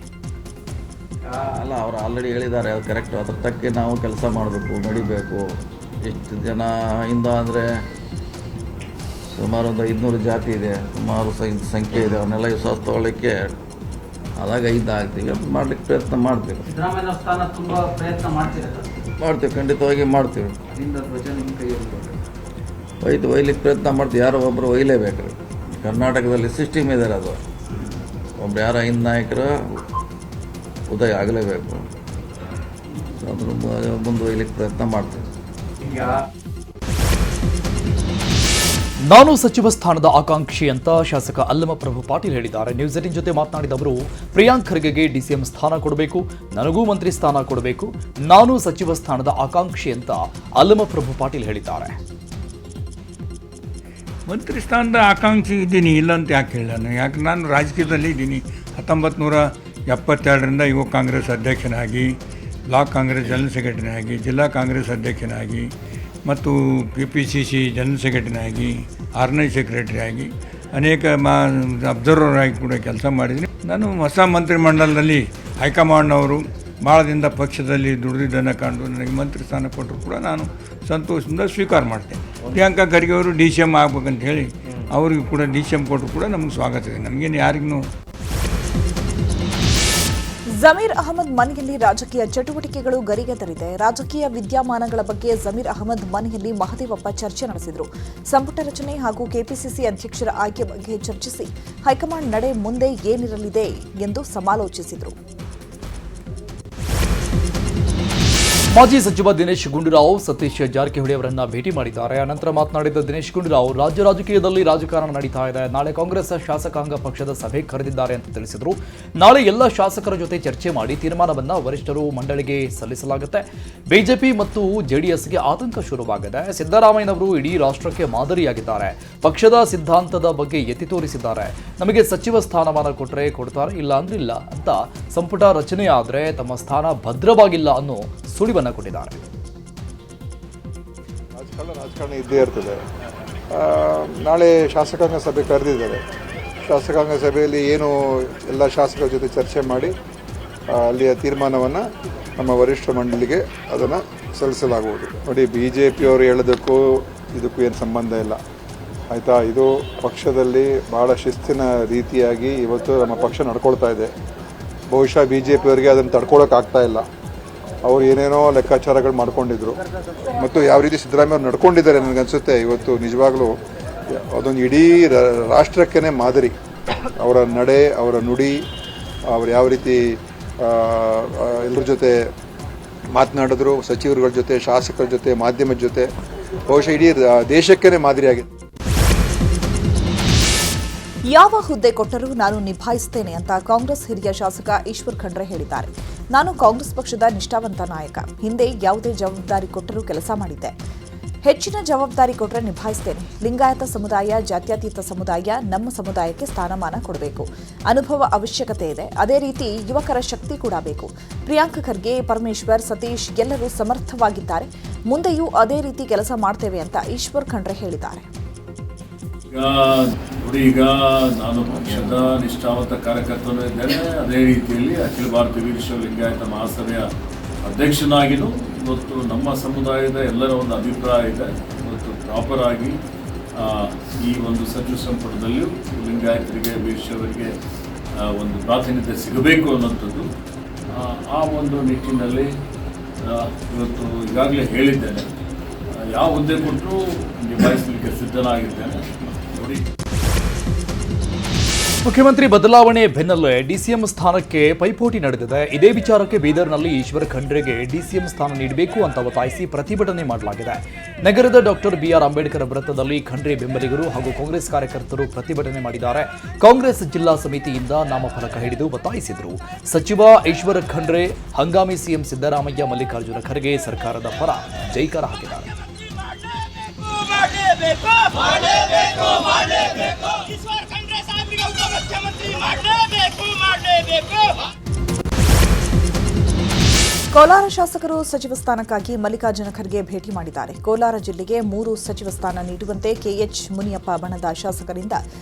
[SPEAKER 7] ಅಲ್ಲ, ಅವರು ಆಲ್ರೆಡಿ ಹೇಳಿದ್ದಾರೆ, ಅದು ಕರೆಕ್ಟ್. ಅದ್ರ ತಕ್ಕ ನಾವು ಕೆಲಸ ಮಾಡಬೇಕು, ನಡಿಬೇಕು. ಎಷ್ಟು ಜನ ಅಹಿಂದ ಅಂದರೆ ಸುಮಾರು ಒಂದು 500 ಜಾತಿ ಇದೆ, ಸುಮಾರು ಸಂಖ್ಯೆ ಇದೆ. ಅವನ್ನೆಲ್ಲ ವಿಶ್ವಾಸ ತಗೊಳ್ಳಿಕ್ಕೆ ಆದಾಗ ಅಹಿಂದ ಆಗ್ತೀವಿ, ಮಾಡ್ಲಿಕ್ಕೆ ಪ್ರಯತ್ನ ಮಾಡ್ತೀವಿ. ಮಾಡ್ತೀವಿ, ಖಂಡಿತವಾಗಿ ಮಾಡ್ತೀವಿ. ಒಯ್ಲಿಕ್ಕೆ ಪ್ರಯತ್ನ ಮಾಡ್ತೀವಿ. ಯಾರೋ ಒಬ್ಬರು ಒಯ್ಲೇಬೇಕು. ಕರ್ನಾಟಕದಲ್ಲಿ ಸಿಸ್ಟಮ್ ಇದೆ, ಅದು ಒಬ್ರು ಯಾರೋ ಅಹಿಂದ ನಾಯಕರು ಉದಯ ಆಗಲೇಬೇಕು. ಅದ್ರ ಮುಂದೆ ಒಯ್ಲಿಕ್ಕೆ ಪ್ರಯತ್ನ ಮಾಡ್ತೀವಿ.
[SPEAKER 2] ನಾನು ಸಚಿವ ಸ್ಥಾನದ ಆಕಾಂಕ್ಷಿ ಅಂತ ಶಾಸಕ ಅಲ್ಲಮ ಪ್ರಭು ಪಾಟೀಲ್ ಹೇಳಿದ್ದಾರೆ. ನ್ಯೂಸ್ 18 ಜೊತೆ ಮಾತನಾಡಿದ ಅವರು, ಪ್ರಿಯಾಂಕ್ ಖರ್ಗೆಗೆ ಡಿಸಿಎಂ ಸ್ಥಾನ ಕೊಡಬೇಕು, ನನಗೂ ಮಂತ್ರಿ ಸ್ಥಾನ ಕೊಡಬೇಕು, ನಾನು ಸಚಿವ ಸ್ಥಾನದ ಆಕಾಂಕ್ಷಿ ಅಂತ ಅಲ್ಲಮ ಪ್ರಭು ಪಾಟೀಲ್ ಹೇಳಿದ್ದಾರೆ.
[SPEAKER 8] ಮಂತ್ರಿ ಸ್ಥಾನದ ಆಕಾಂಕ್ಷಿ ಇದ್ದೀನಿ, ಇಲ್ಲ ಅಂತ ಯಾಕೆ ಹೇಳೋಣ. ಯಾಕೆ ನಾನು ರಾಜಕೀಯದಲ್ಲಿ ಇದ್ದೀನಿ. 1972ರಿಂದ ಯುವ ಕಾಂಗ್ರೆಸ್ ಅಧ್ಯಕ್ಷನಾಗಿ, ಬ್ಲಾಕ್ ಕಾಂಗ್ರೆಸ್ ಜನರಲ್ ಸೆಕ್ರೆಟರಿನಾಗಿ, ಜಿಲ್ಲಾ ಕಾಂಗ್ರೆಸ್ ಅಧ್ಯಕ್ಷನಾಗಿ ಮತ್ತು KPCC ಜನರಲ್ ಸೆಕ್ರೆಟರಿನಾಗಿ, ಆರ್ಗನೈಸ್ ಸೆಕ್ರೆಟರಿ ಆಗಿ, ಅನೇಕ ಅಬ್ಸರ್ವರ್ ಆಗಿ ಕೂಡ ಕೆಲಸ ಮಾಡಿದ್ದೀನಿ. ನಾನು ಹೊಸ ಮಂತ್ರಿಮಂಡಲದಲ್ಲಿ ಹೈಕಮಾಂಡ್ನವರು ಭಾಳ ದಿನದ ಪಕ್ಷದಲ್ಲಿ ದುಡಿದಿದ್ದನ್ನು ಕಂಡು ನನಗೆ ಮಂತ್ರಿ ಸ್ಥಾನ ಕೊಟ್ಟರು ಕೂಡ ನಾನು ಸಂತೋಷದಿಂದ ಸ್ವೀಕಾರ ಮಾಡ್ತೇನೆ. ಪ್ರಿಯಾಂಕಾ ಖರ್ಗೆ ಅವರು DCM ಆಗ್ಬೇಕಂತ ಹೇಳಿ ಅವರಿಗೂ ಕೂಡ DCM ಕೊಟ್ಟರು ಕೂಡ ನಮಗೆ ಸ್ವಾಗತ ಇದೆ. ನಮಗೇನು ಯಾರಿಗೂ
[SPEAKER 1] ಜಮೀರ್ ಅಹಮದ್ ಮನೆಯಲ್ಲಿ ರಾಜಕೀಯ ಚಟುವಟಿಕೆಗಳು ಗರಿಗೆದರಿದೆ. ರಾಜಕೀಯ ವಿದ್ಯಮಾನಗಳ ಬಗ್ಗೆ ಜಮೀರ್ ಅಹಮದ್ ಮನೆಯಲ್ಲಿ ಮಹದೇವಪ್ಪ ಚರ್ಚೆ ನಡೆಸಿದರು. ಸಂಪುಟ ರಚನೆ ಹಾಗೂ ಕೆಪಿಸಿಸಿ ಅಧ್ಯಕ್ಷರ ಆಯ್ಕೆ ಬಗ್ಗೆ ಚರ್ಚಿಸಿ ಹೈಕಮಾಂಡ್ ನಡೆ ಮುಂದೆ ಏನಿರಲಿದೆ ಎಂದು ಸಮಾಲೋಚಿಸಿದರು.
[SPEAKER 2] ಮಾಜಿ ಸಚಿವ ದಿನೇಶ್ ಗುಂಡೂರಾವ್ ಸತೀಶ್ ಜಾರಕಿಹೊಳಿ ಅವರನ್ನ ಭೇಟಿ ಮಾಡಿದ್ದಾರೆ. ಅನಂತರ ಮಾತನಾಡಿದ ದಿನೇಶ್ ಗುಂಡೂರಾವ್, ರಾಜ್ಯ ರಾಜಕೀಯದಲ್ಲಿ ರಾಜಕಾರಣ ನಡೀತಾ ಇದೆ. ನಾಳೆ ಕಾಂಗ್ರೆಸ್ ಶಾಸಕಾಂಗ ಪಕ್ಷದ ಸಭೆ ಕರೆದಿದ್ದಾರೆ ಅಂತ ತಿಳಿಸಿದರು. ನಾಳೆ ಎಲ್ಲ ಶಾಸಕರ ಜೊತೆ ಚರ್ಚೆ ಮಾಡಿ ತೀರ್ಮಾನವನ್ನ ವರಿಷ್ಠರು ಮಂಡಳಿಗೆ ಸಲ್ಲಿಸಲಾಗುತ್ತೆ. ಬಿಜೆಪಿ ಮತ್ತು ಜೆಡಿಎಸ್ಗೆ ಆತಂಕ ಶುರುವಾಗಿದೆ. ಸಿದ್ದರಾಮಯ್ಯನವರು ಇಡೀ ರಾಷ್ಟ್ರಕ್ಕೆ ಮಾದರಿಯಾಗಿದ್ದಾರೆ. ಪಕ್ಷದ ಸಿದ್ಧಾಂತದ ಬಗ್ಗೆ ಎತ್ತಿ ತೋರಿಸಿದ್ದಾರೆ. ನಮಗೆ ಸಚಿವ ಸ್ಥಾನಮಾನ ಕೊಟ್ಟರೆ ಕೊಡ್ತಾರೆ, ಇಲ್ಲ ಅಂದ್ರೆ ಇಲ್ಲ ಅಂತ. ಸಂಪುಟ ರಚನೆ ಆದರೆ ತಮ್ಮ ಸ್ಥಾನ ಭದ್ರವಾಗಿಲ್ಲ ಅನ್ನೋ ಸುಳಿವನ್ನ ಕೊಟ್ಟಿದ್ದಾರೆ.
[SPEAKER 9] ರಾಜಕಾರಣ ಇದ್ದೇ ಇರ್ತದೆ. ನಾಳೆ ಶಾಸಕಾಂಗ ಸಭೆ ಕರೆದಿದ್ದಾರೆ. ಶಾಸಕಾಂಗ ಸಭೆಯಲ್ಲಿ ಏನು ಎಲ್ಲ ಶಾಸಕರ ಜೊತೆ ಚರ್ಚೆ ಮಾಡಿ ಅಲ್ಲಿಯ ತೀರ್ಮಾನವನ್ನು ನಮ್ಮ ವರಿಷ್ಠ ಮಂಡಳಿಗೆ ಅದನ್ನು ಸಲ್ಲಿಸಲಾಗುವುದು. ನೋಡಿ, BJP ಹೇಳೋದಕ್ಕೂ ಇದಕ್ಕೂ ಏನು ಸಂಬಂಧ ಇಲ್ಲ, ಆಯಿತಾ. ಇದು ಪಕ್ಷದಲ್ಲಿ ಭಾಳ ಶಿಸ್ತಿನ ರೀತಿಯಾಗಿ ಇವತ್ತು ನಮ್ಮ ಪಕ್ಷ ನಡ್ಕೊಳ್ತಾ ಇದೆ. ಬಹುಶಃ BJP ಅದನ್ನು ತಡ್ಕೊಳಕ್ಕಾಗ್ತಾ ಇಲ್ಲ. ಅವರು ಏನೇನೋ ಲೆಕ್ಕಾಚಾರಗಳು ಮಾಡ್ಕೊಂಡಿದ್ರು ಮತ್ತು ಯಾವ ರೀತಿ ಸಿದ್ದರಾಮಯ್ಯ ನಡ್ಕೊಂಡಿದ್ದಾರೆ ನನಗನ್ಸುತ್ತೆ ಇವತ್ತು ನಿಜವಾಗ್ಲೂ ಅದೊಂದು ಇಡೀ ರಾಷ್ಟ್ರಕ್ಕೇ ಮಾದರಿ. ಅವರ ನಡೆ, ಅವರ ನುಡಿ, ಅವರು ಯಾವ ರೀತಿ ಎಲ್ಲರ ಜೊತೆ ಮಾತನಾಡಿದ್ರು, ಸಚಿವರುಗಳ ಜೊತೆ, ಶಾಸಕರ ಜೊತೆ, ಮಾಧ್ಯಮದ ಜೊತೆ, ಬಹುಶಃ ಇಡೀ ದೇಶಕ್ಕೇ ಮಾದರಿಯಾಗಿದೆ.
[SPEAKER 1] ಯಾವ ಹುದ್ದೆ ಕೊಟ್ಟರೂ ನಾನು ನಿಭಾಯಿಸುತ್ತೇನೆ ಅಂತ ಕಾಂಗ್ರೆಸ್ ಹಿರಿಯ ಶಾಸಕ ಈಶ್ವರ್ ಖಂಡ್ರೆ ಹೇಳಿದ್ದಾರೆ. ನಾನು ಕಾಂಗ್ರೆಸ್ ಪಕ್ಷದ ನಿಷ್ಠಾವಂತ ನಾಯಕ. ಹಿಂದೆ ಯಾವುದೇ ಜವಾಬ್ದಾರಿ ಕೊಟ್ಟರೂ ಕೆಲಸ ಮಾಡಿದ್ದೆ. ಹೆಚ್ಚಿನ ಜವಾಬ್ದಾರಿ ಕೊಟ್ಟರೆ ನಿಭಾಯಿಸುತ್ತೇನೆ. ಲಿಂಗಾಯತ ಸಮುದಾಯ, ಜಾತ್ಯತೀತ ಸಮುದಾಯ, ನಮ್ಮ ಸಮುದಾಯಕ್ಕೆ ಸ್ಥಾನಮಾನ ಕೊಡಬೇಕು. ಅನುಭವ ಅವಶ್ಯಕತೆ ಇದೆ. ಅದೇ ರೀತಿ ಯುವಕರ ಶಕ್ತಿ ಕೂಡ ಬೇಕು. ಪ್ರಿಯಾಂಕ ಖರ್ಗೆ, ಪರಮೇಶ್ವರ್, ಸತೀಶ್ ಎಲ್ಲರೂ ಸಮರ್ಥವಾಗಿದ್ದಾರೆ. ಮುಂದೆಯೂ ಅದೇ ರೀತಿ ಕೆಲಸ ಮಾಡ್ತೇವೆ ಅಂತ ಈಶ್ವರ್ ಖಂಡ್ರೆ ಹೇಳಿದ್ದಾರೆ.
[SPEAKER 10] ಈಗ ನಾನು ಪಕ್ಷದ ನಿಷ್ಠಾವಂತ ಕಾರ್ಯಕರ್ತನೂ ಇದ್ದೇನೆ. ಅದೇ ರೀತಿಯಲ್ಲಿ ಅಖಿಲ ಭಾರತ ವೀರಶೈವ ಲಿಂಗಾಯತ ಮಹಾಸಭೆಯ ಅಧ್ಯಕ್ಷನಾಗಿಯೂ ಇವತ್ತು ನಮ್ಮ ಸಮುದಾಯದ ಎಲ್ಲರ ಒಂದು ಅಭಿಪ್ರಾಯ ಇದೆ. ಇವತ್ತು ಪ್ರಾಪರ್ ಆಗಿ ಈ ಒಂದು ಸಚಿವ ಸಂಪುಟದಲ್ಲಿಯೂ ಲಿಂಗಾಯತರಿಗೆ, ವೀರಶೈವರಿಗೆ ಒಂದು ಪ್ರಾತಿನಿಧ್ಯ ಸಿಗಬೇಕು ಅನ್ನೋಂಥದ್ದು. ಆ ಒಂದು ನಿಟ್ಟಿನಲ್ಲಿ ಇವತ್ತು ಈಗಾಗಲೇ ಹೇಳಿದ್ದೇನೆ, ಯಾವ ಹುದ್ದೆ ಕೊಟ್ಟರೂ ನಿಭಾಯಿಸಲಿಕ್ಕೆ ಸಿದ್ಧನಾಗಿದ್ದೇನೆ.
[SPEAKER 2] ಮುಖ್ಯಮಂತ್ರಿ ಬದಲಾವಣೆ ಬೆನ್ನಲ್ಲೇ ಡಿಸಿಎಂ ಸ್ಥಾನಕ್ಕೆ ಪೈಪೋಟಿ ನಡೆದಿದೆ. ಇದೇ ವಿಚಾರಕ್ಕೆ ಬೀದರ್ನಲ್ಲಿ ಈಶ್ವರ್ ಖಂಡ್ರೆಗೆ ಡಿಸಿಎಂ ಸ್ಥಾನ ನೀಡಬೇಕು ಅಂತ ಒತ್ತಾಯಿಸಿ ಪ್ರತಿಭಟನೆ ಮಾಡಲಾಗಿದೆ. ನಗರದ ಡಾಕ್ಟರ್ BR ಅಂಬೇಡ್ಕರ್ ವೃತ್ತದಲ್ಲಿ ಖಂಡ್ರೆ ಬೆಂಬಲಿಗರು ಹಾಗೂ ಕಾಂಗ್ರೆಸ್ ಕಾರ್ಯಕರ್ತರು ಪ್ರತಿಭಟನೆ ಮಾಡಿದ್ದಾರೆ. ಕಾಂಗ್ರೆಸ್ ಜಿಲ್ಲಾ ಸಮಿತಿಯಿಂದ ನಾಮಫಲಕ ಹಿಡಿದು ಒತ್ತಾಯಿಸಿದರು. ಸಚಿವ ಈಶ್ವರ್ ಖಂಡ್ರೆ, ಹಂಗಾಮಿ ಸಿಎಂ ಸಿದ್ದರಾಮಯ್ಯ, ಮಲ್ಲಿಕಾರ್ಜುನ ಖರ್ಗೆ ಸರ್ಕಾರದ ಪರ ಜೈಕಾರ ಹಾಕಿದ್ದಾರೆ.
[SPEAKER 1] ಕೋಲಾರ ಶಾಸಕರು ಸಚಿವ ಸ್ಥಾನಕ್ಕಾಗಿ ಮಲ್ಲಿಕಾರ್ಜುನ ಖರ್ಗೆ ಭೇಟಿ ಮಾಡಿದ್ದಾರೆ. ಕೋಲಾರ ಜಿಲ್ಲೆಗೆ 3 ಸಚಿವ ಸ್ಥಾನ ನೀಡುವಂತೆ KH ಮುನಿಯಪ್ಪ ಬಣದ ಶಾಸಕರಿಂದ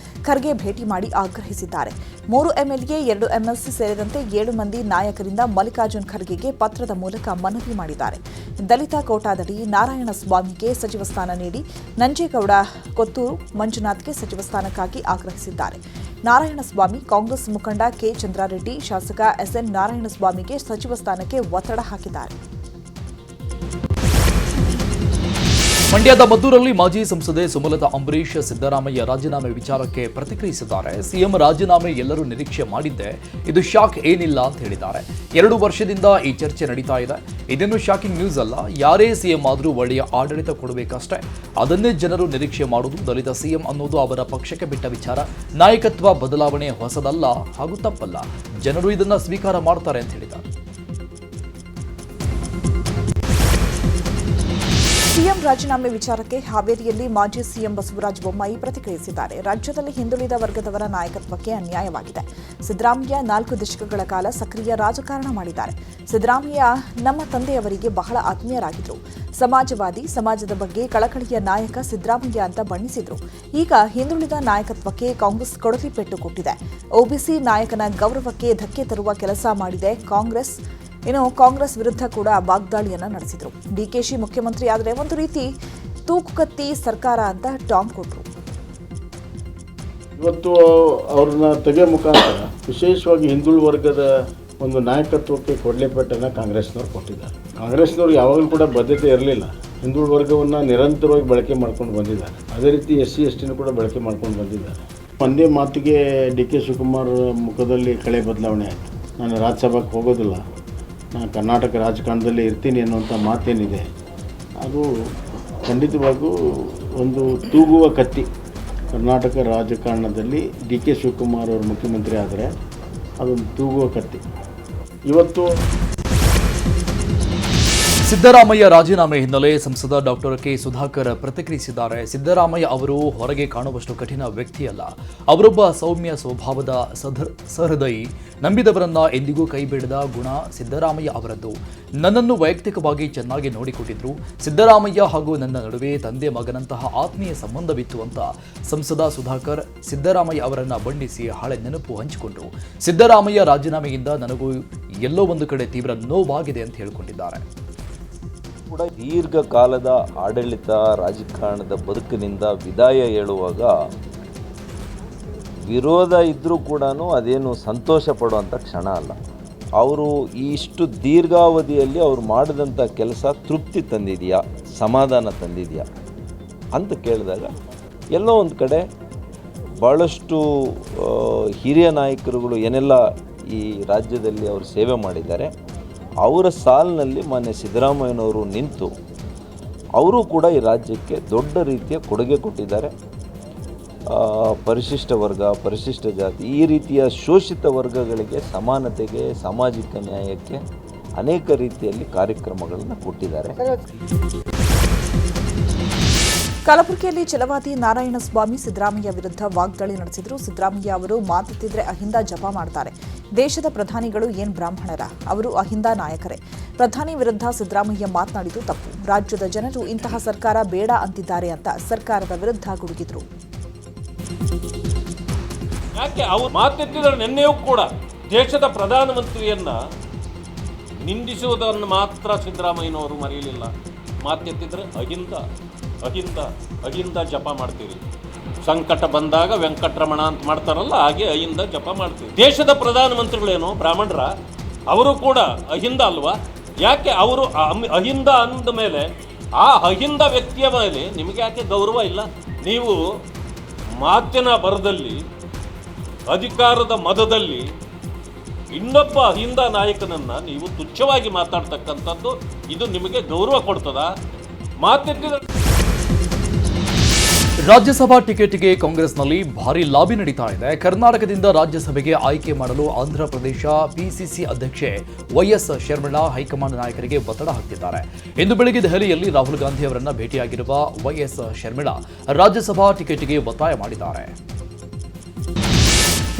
[SPEAKER 1] ಖರ್ಗೆ ಭೇಟಿ ಮಾಡಿ ಆಗ್ರಹಿಸಿದ್ದಾರೆ. 3 MLA, 2 MLC ಸೇರಿದಂತೆ 7 ಮಂದಿ ನಾಯಕರಿಂದ ಮಲ್ಲಿಕಾರ್ಜುನ ಖರ್ಗೆಗೆ ಪತ್ರದ ಮೂಲಕ ಮನವಿ ಮಾಡಿದ್ದಾರೆ. ದಲಿತ ಕೋಟಾದಡಿ ನಾರಾಯಣ ಸ್ವಾಮಿಗೆ ಸಚಿವ ಸ್ಥಾನ ನೀಡಿ, ನಂಜೇಗೌಡ, ಕೊತ್ತೂರು ಮಂಜುನಾಥ್ಗೆ ಸಚಿವ ಸ್ಥಾನಕ್ಕಾಗಿ ಆಗ್ರಹಿಸಿದ್ದಾರೆ. ನಾರಾಯಣಸ್ವಾಮಿ, ಕಾಂಗ್ರೆಸ್ ಮುಖಂಡ ಕೆ ಚಂದ್ರಾರೆಡ್ಡಿ, ಶಾಸಕ SN ನಾರಾಯಣಸ್ವಾಮಿಗೆ ಸಚಿವ ಸ್ಥಾನಕ್ಕೆ ಒತ್ತಡ ಹಾಕಿದ್ದಾರೆ.
[SPEAKER 2] ಮಂಡ್ಯದ ಮದ್ದೂರಲ್ಲಿ ಮಾಜಿ ಸಂಸದೆ ಸುಮಲತಾ ಅಂಬರೀಶ್ ಸಿದ್ದರಾಮಯ್ಯ ರಾಜೀನಾಮೆ ವಿಚಾರಕ್ಕೆ ಪ್ರತಿಕ್ರಿಯಿಸಿದ್ದಾರೆ. ಸಿಎಂ ರಾಜೀನಾಮೆ ಎಲ್ಲರೂ ನಿರೀಕ್ಷೆ ಮಾಡಿದ್ದೆ, ಇದು ಶಾಕ್ ಏನಿಲ್ಲ ಅಂತ ಹೇಳಿದ್ದಾರೆ. 2 ವರ್ಷದಿಂದ ಈ ಚರ್ಚೆ ನಡೀತಾ ಇದೆ. ಇದೇನು ಶಾಕಿಂಗ್ ನ್ಯೂಸ್ ಅಲ್ಲ. ಯಾರೇ ಸಿಎಂ ಆದರೂ ಒಳ್ಳೆಯ ಆಡಳಿತ ಕೊಡಬೇಕಷ್ಟೇ. ಅದನ್ನೇ ಜನರು ನಿರೀಕ್ಷೆ ಮಾಡುವುದು. ದಲಿತ ಸಿಎಂ ಅನ್ನೋದು ಅವರ ಪಕ್ಷಕ್ಕೆ ಬಿಟ್ಟ ವಿಚಾರ. ನಾಯಕತ್ವ ಬದಲಾವಣೆ ಹೊಸದಲ್ಲ ಹಾಗೂ ತಪ್ಪಲ್ಲ. ಜನರು ಇದನ್ನ ಸ್ವೀಕಾರ ಮಾಡ್ತಾರೆ ಅಂತ ಹೇಳಿದ್ದಾರೆ.
[SPEAKER 1] ಸಿಎಂ ರಾಜೀನಾಮೆ ವಿಚಾರಕ್ಕೆ ಹಾವೇರಿಯಲ್ಲಿ ಮಾಜಿ ಸಿಎಂ ಬಸವರಾಜ ಬೊಮ್ಮಾಯಿ ಪ್ರತಿಕ್ರಿಯಿಸಿದ್ದಾರೆ. ರಾಜ್ಯದಲ್ಲಿ ಹಿಂದುಳಿದ ವರ್ಗದವರ ನಾಯಕತ್ವಕ್ಕೆ ಅನ್ಯಾಯವಾಗಿದೆ. ಸಿದ್ದರಾಮಯ್ಯ 4 ದಶಕಗಳ ಕಾಲ ಸಕ್ರಿಯ ರಾಜಕಾರಣ ಮಾಡಿದ್ದಾರೆ. ಸಿದ್ದರಾಮಯ್ಯ ನಮ್ಮ ತಂದೆಯವರಿಗೆ ಬಹಳ ಆತ್ಮೀಯರಾಗಿದ್ದರು. ಸಮಾಜವಾದಿ, ಸಮಾಜದ ಬಗ್ಗೆ ಕಳಕಳಿಯ ನಾಯಕ ಸಿದ್ದರಾಮಯ್ಯ ಅಂತ ಬಣ್ಣಿಸಿದ್ರು. ಈಗ ಹಿಂದುಳಿದ ನಾಯಕತ್ವಕ್ಕೆ ಕಾಂಗ್ರೆಸ್ ಕೊಡಲಿ ಪೆಟ್ಟು ಕೊಟ್ಟಿದೆ. OBC ನಾಯಕನ ಗೌರವಕ್ಕೆ ಧಕ್ಕೆ ತರುವ ಕೆಲಸ ಮಾಡಿದೆ ಕಾಂಗ್ರೆಸ್. ಕಾಂಗ್ರೆಸ್ ವಿರುದ್ಧ ಕೂಡ ವಾಗ್ದಾಳಿಯನ್ನ ನಡೆಸಿದ್ರು. DKಶಿ ಮುಖ್ಯಮಂತ್ರಿ ಆದರೆ ಒಂದು ರೀತಿ ತೂಕುಕತ್ತಿ ಸರ್ಕಾರ ಅಂತ ಟಾಂಗ್ ಕೊಟ್ಟರು.
[SPEAKER 11] ಇವತ್ತು ಅವ್ರನ್ನ ತೆಗೆ ಮುಖಾಂತರ ವಿಶೇಷವಾಗಿ ಹಿಂದುಳಿದ ವರ್ಗದ ಒಂದು ನಾಯಕತ್ವಕ್ಕೆ ಕೊಡಲೇಪಟ್ಟನ್ನು ಕಾಂಗ್ರೆಸ್ನವ್ರು ಕೊಟ್ಟಿದ್ದಾರೆ. ಕಾಂಗ್ರೆಸ್ನವ್ರು ಯಾವಾಗಲೂ ಕೂಡ ಬದ್ಧತೆ ಇರಲಿಲ್ಲ. ಹಿಂದುಳಿದ ವರ್ಗವನ್ನು ನಿರಂತರವಾಗಿ ಬಳಕೆ ಮಾಡ್ಕೊಂಡು ಬಂದಿದ್ದಾರೆ. ಅದೇ ರೀತಿ SC ST ಕೂಡ ಬಳಕೆ ಮಾಡ್ಕೊಂಡು ಬಂದಿದ್ದಾರೆ. ಒಂದೇ ಮಾತಿಗೆ DK ಶಿವಕುಮಾರ್ ಮುಖದಲ್ಲಿ ಕಳೆ ಬದಲಾವಣೆ ಆಯಿತು. ನಾನು ರಾಜ್ಯಸಭೆಗೆ ಹೋಗೋದಿಲ್ಲ, ನಾನು ಕರ್ನಾಟಕ ರಾಜಕಾರಣದಲ್ಲಿ ಇರ್ತೀನಿ ಅನ್ನುವಂಥ ಮಾತೇನಿದೆ ಅದು ಖಂಡಿತವಾಗೂ ಒಂದು ತೂಗುವ ಕತ್ತಿ. ಕರ್ನಾಟಕ ರಾಜಕಾರಣದಲ್ಲಿ DK ಶಿವಕುಮಾರ್ ಅವರು ಮುಖ್ಯಮಂತ್ರಿ ಆದರೆ ಅದೊಂದು ತೂಗುವ ಕತ್ತಿ. ಇವತ್ತು
[SPEAKER 2] ಸಿದ್ದರಾಮಯ್ಯ ರಾಜೀನಾಮೆ ಹಿನ್ನೆಲೆ ಸಂಸದ ಡಾಕ್ಟರ್ ಕೆ ಸುಧಾಕರ್ ಪ್ರತಿಕ್ರಿಯಿಸಿದ್ದಾರೆ. ಸಿದ್ದರಾಮಯ್ಯ ಅವರು ಹೊರಗೆ ಕಾಣುವಷ್ಟು ಕಠಿಣ ವ್ಯಕ್ತಿಯಲ್ಲ. ಅವರೊಬ್ಬ ಸೌಮ್ಯ ಸ್ವಭಾವದ ಸಹೃದಯಿ. ನಂಬಿದವರನ್ನ ಎಂದಿಗೂ ಕೈಬಿಡದ ಗುಣ ಸಿದ್ದರಾಮಯ್ಯ ಅವರದ್ದು. ನನ್ನನ್ನು ವೈಯಕ್ತಿಕವಾಗಿ ಚೆನ್ನಾಗಿ ನೋಡಿಕೊಟ್ಟಿದ್ರು. ಸಿದ್ದರಾಮಯ್ಯ ಹಾಗೂ ನನ್ನ ನಡುವೆ ತಂದೆ ಮಗನಂತಹ ಆತ್ಮೀಯ ಸಂಬಂಧವಿತ್ತು ಅಂತ ಸಂಸದ ಸುಧಾಕರ್ ಸಿದ್ದರಾಮಯ್ಯ ಅವರನ್ನ ಬಣ್ಣಿಸಿ ಹಳೆ ನೆನಪು ಹಂಚಿಕೊಂಡ್ರು. ಸಿದ್ದರಾಮಯ್ಯ ರಾಜೀನಾಮೆಯಿಂದ ನನಗೂ ಎಲ್ಲೋ ಒಂದು ಕಡೆ ತೀವ್ರ ನೋವಾಗಿದೆ ಅಂತ ಹೇಳಿಕೊಂಡಿದ್ದಾರೆ.
[SPEAKER 12] ಕೂಡ ದೀರ್ಘಕಾಲದ ಆಡಳಿತ ರಾಜಕಾರಣದ ಬದುಕಿನಿಂದ ವಿದಾಯ ಹೇಳುವಾಗ ವಿರೋಧ ಇದ್ದರೂ ಕೂಡ ಅದೇನು ಸಂತೋಷ ಪಡುವಂಥ ಕ್ಷಣ ಅಲ್ಲ. ಅವರು ಇಷ್ಟು ದೀರ್ಘಾವಧಿಯಲ್ಲಿ ಅವರು ಮಾಡಿದಂಥ ಕೆಲಸ ತೃಪ್ತಿ ತಂದಿದೆಯಾ, ಸಮಾಧಾನ ತಂದಿದೆಯಾ ಅಂತ ಕೇಳಿದಾಗ ಎಲ್ಲೋ ಒಂದು ಕಡೆ ಭಾಳಷ್ಟು ಹಿರಿಯ ನಾಯಕರುಗಳು ಏನೆಲ್ಲ ಈ ರಾಜ್ಯದಲ್ಲಿ ಅವರು ಸೇವೆ ಮಾಡಿದ್ದಾರೆ ಅವರ ಸಾಲಿನಲ್ಲಿ ಮಾನ್ಯ ಸಿದ್ದರಾಮಯ್ಯನವರು ನಿಂತು ಅವರು ಕೂಡ ಈ ರಾಜ್ಯಕ್ಕೆ ದೊಡ್ಡ ರೀತಿಯ ಕೊಡುಗೆ ಕೊಟ್ಟಿದ್ದಾರೆ. ಪರಿಶಿಷ್ಟ ವರ್ಗ, ಪರಿಶಿಷ್ಟ ಜಾತಿ, ಈ ರೀತಿಯ ಶೋಷಿತ ವರ್ಗಗಳಿಗೆ ಸಮಾನತೆಗೆ, ಸಾಮಾಜಿಕ ನ್ಯಾಯಕ್ಕೆ ಅನೇಕ ರೀತಿಯಲ್ಲಿ ಕಾರ್ಯಕ್ರಮಗಳನ್ನು ಕೊಟ್ಟಿದ್ದಾರೆ.
[SPEAKER 1] ಕಲಬುರಗಿಯಲ್ಲಿ ಛಲವಾದಿ ನಾರಾಯಣಸ್ವಾಮಿ ಸಿದ್ದರಾಮಯ್ಯ ವಿರುದ್ಧ ವಾಗ್ದಾಳಿ ನಡೆಸಿದ್ರು. ಸಿದ್ದರಾಮಯ್ಯ ಅವರು ಮಾತೆತ್ತಿದ್ರೆ ಅಹಿಂದ ಜಪ ಮಾಡ್ತಾರೆ. ದೇಶದ ಪ್ರಧಾನಿಗಳು ಏನ್ ಬ್ರಾಹ್ಮಣರ? ಅವರು ಅಹಿಂದ ನಾಯಕರೇ. ಪ್ರಧಾನಿ ವಿರುದ್ಧ ಸಿದ್ದರಾಮಯ್ಯ ಮಾತನಾಡಿದ್ದು ತಪ್ಪು. ರಾಜ್ಯದ ಜನರು ಇಂತಹ ಸರ್ಕಾರ ಬೇಡ ಅಂತಿದ್ದಾರೆ ಅಂತ ಸರ್ಕಾರದ ವಿರುದ್ಧ ಗುಡುಗಿದ್ರು.
[SPEAKER 13] ಯಾಕೆ ಅವರು ಮಾತೆತ್ತಿದ್ರೆ ನಿನ್ನೆಯೂ ಕೂಡ ದೇಶದ ಪ್ರಧಾನಮಂತ್ರಿಯನ್ನ ನಿಂದಿಸುವುದನ್ನು ಮಾತ್ರ ಸಿದ್ದರಾಮಯ್ಯನವರು ಮರೆಯಲಿಲ್ಲ. ಮಾತೆತ್ತಿದ್ರೆ ಅಹಿಂದ ಅಹಿಂದ ಅಹಿಂದ ಜಪ ಮಾಡ್ತೀರಿ. ಸಂಕಟ ಬಂದಾಗ ವೆಂಕಟರಮಣ ಅಂತ ಮಾಡ್ತಾರಲ್ಲ, ಹಾಗೆ ಅಹಿಂದ ಜಪ ಮಾಡ್ತೀವಿ. ದೇಶದ ಪ್ರಧಾನಮಂತ್ರಿಗಳೇನು ಬ್ರಾಹ್ಮಣರ? ಅವರು ಕೂಡ ಅಹಿಂದ ಅಲ್ವಾ? ಯಾಕೆ ಅವರು ಅಹಿಂದ ಅಂದ ಮೇಲೆ ಆ ಅಹಿಂದ ವ್ಯಕ್ತಿಯ ಮೇಲೆ ನಿಮಗೆ ಯಾಕೆ ಗೌರವ ಇಲ್ಲ? ನೀವು ಮಾತಿನ ಬರದಲ್ಲಿ, ಅಧಿಕಾರದ ಮದದಲ್ಲಿ ಇನ್ನೊಬ್ಬ ಅಹಿಂದ ನಾಯಕನನ್ನ ನೀವು ತುಚ್ಛವಾಗಿ ಮಾತಾಡ್ತಕ್ಕಂಥದ್ದು ಇದು ನಿಮಗೆ ಗೌರವ ಕೊಡ್ತದ? ಮಾತೆತ್ತಿದ
[SPEAKER 2] ರಾಜ್ಯಸಭಾ ಟಿಕೆಟ್ಗೆ ಕಾಂಗ್ರೆಸ್ನಲ್ಲಿ ಭಾರಿ ಲಾಬಿ ನಡೀತಾ ಇದೆ. ಕರ್ನಾಟಕದಿಂದ ರಾಜ್ಯಸಭೆಗೆ ಆಯ್ಕೆ ಮಾಡಲು ಆಂಧ್ರಪ್ರದೇಶ PCC ಅಧ್ಯಕ್ಷೆ YS ಶರ್ಮಿಳಾ ಹೈಕಮಾಂಡ್ ನಾಯಕರಿಗೆ ಒತ್ತಡ ಹಾಕ್ತಿದ್ದಾರೆ. ಇಂದು ಬೆಳಗ್ಗೆ ದೆಹಲಿಯಲ್ಲಿ ರಾಹುಲ್ ಗಾಂಧಿ ಅವರನ್ನ ಭೇಟಿಯಾಗಿರುವ YS ಶರ್ಮಿಳಾ ರಾಜ್ಯಸಭಾ ಟಿಕೆಟ್ಗೆ ಒತ್ತಾಯ ಮಾಡಿದ್ದಾರೆ.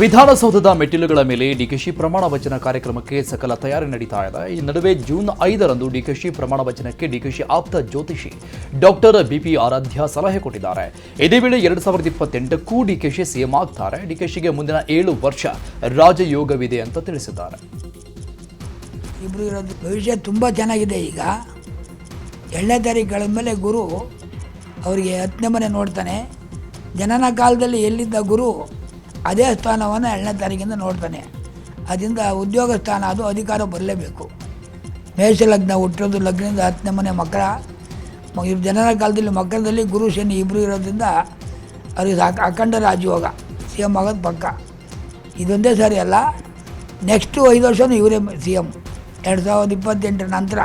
[SPEAKER 2] ವಿಧಾನಸೌಧದ ಮೆಟ್ಟಿಲುಗಳ ಮೇಲೆ ಡಿಕೆಶಿ ಪ್ರಮಾಣ ವಚನ ಕಾರ್ಯಕ್ರಮಕ್ಕೆ ಸಕಲ ತಯಾರಿ ನಡೀತಾ ಇದೆ. ಈ ನಡುವೆ ಜೂನ್ 5ರಂದು ಡಿಕೆಶಿ ಪ್ರಮಾಣ ವಚನಕ್ಕೆ ಡಿಕೆಶಿ ಆಪ್ತ ಜ್ಯೋತಿಷಿ ಡಾಕ್ಟರ್ BP ಆರಾಧ್ಯ ಸಲಹೆ ಕೊಟ್ಟಿದ್ದಾರೆ. ಇದೇ ವೇಳೆ 2028ಕ್ಕೂ ಡಿಕೆಶಿ ಸಿಎಂ ಆಗ್ತಾರೆ. ಡಿಕೆಶಿಗೆ ಮುಂದಿನ 7 ವರ್ಷ ರಾಜಯೋಗವಿದೆ ಅಂತ ತಿಳಿಸಿದ್ದಾರೆ.
[SPEAKER 14] ಇಬ್ಬರು ಇರೋದು ಭವಿಷ್ಯ ತುಂಬ ಚೆನ್ನಾಗಿದೆ. ಈಗ 2ನೇ ತಾರೀಕು ಕಳೆದ ಮೇಲೆ ಗುರು ಅವರಿಗೆ 10ನೇ ಮನೆ ನೋಡ್ತಾನೆ. ಜನನ ಕಾಲದಲ್ಲಿ ಎಲ್ಲಿದ್ದ ಗುರು ಅದೇ ಸ್ಥಾನವನ್ನು 2ನೇ ತಾರೀಕಿಂದ ನೋಡ್ತಾನೆ. ಅದರಿಂದ ಉದ್ಯೋಗ ಸ್ಥಾನ, ಅದು ಅಧಿಕಾರ ಬರಲೇಬೇಕು. ಮೇಷ ಲಗ್ನ ಹುಟ್ಟಿರೋದು, ಲಗ್ನದಿಂದ 10ನೇ ಮನೆ ಮಕರ. ಜನನ ಕಾಲದಲ್ಲಿ ಮಕರದಲ್ಲಿ ಗುರು ಶನಿ ಇಬ್ಬರು ಇರೋದ್ರಿಂದ ಅವ್ರಿಗೆ ಅಖಂಡ ರಾಜಯೋಗ, CM ಆಗೋದು ಪಕ್ಕ. ಇದೊಂದೇ ಸಾರಿ ಅಲ್ಲ, ನೆಕ್ಸ್ಟು 5 ವರ್ಷವೂ ಇವರೇ CM. 2028 ನಂತರ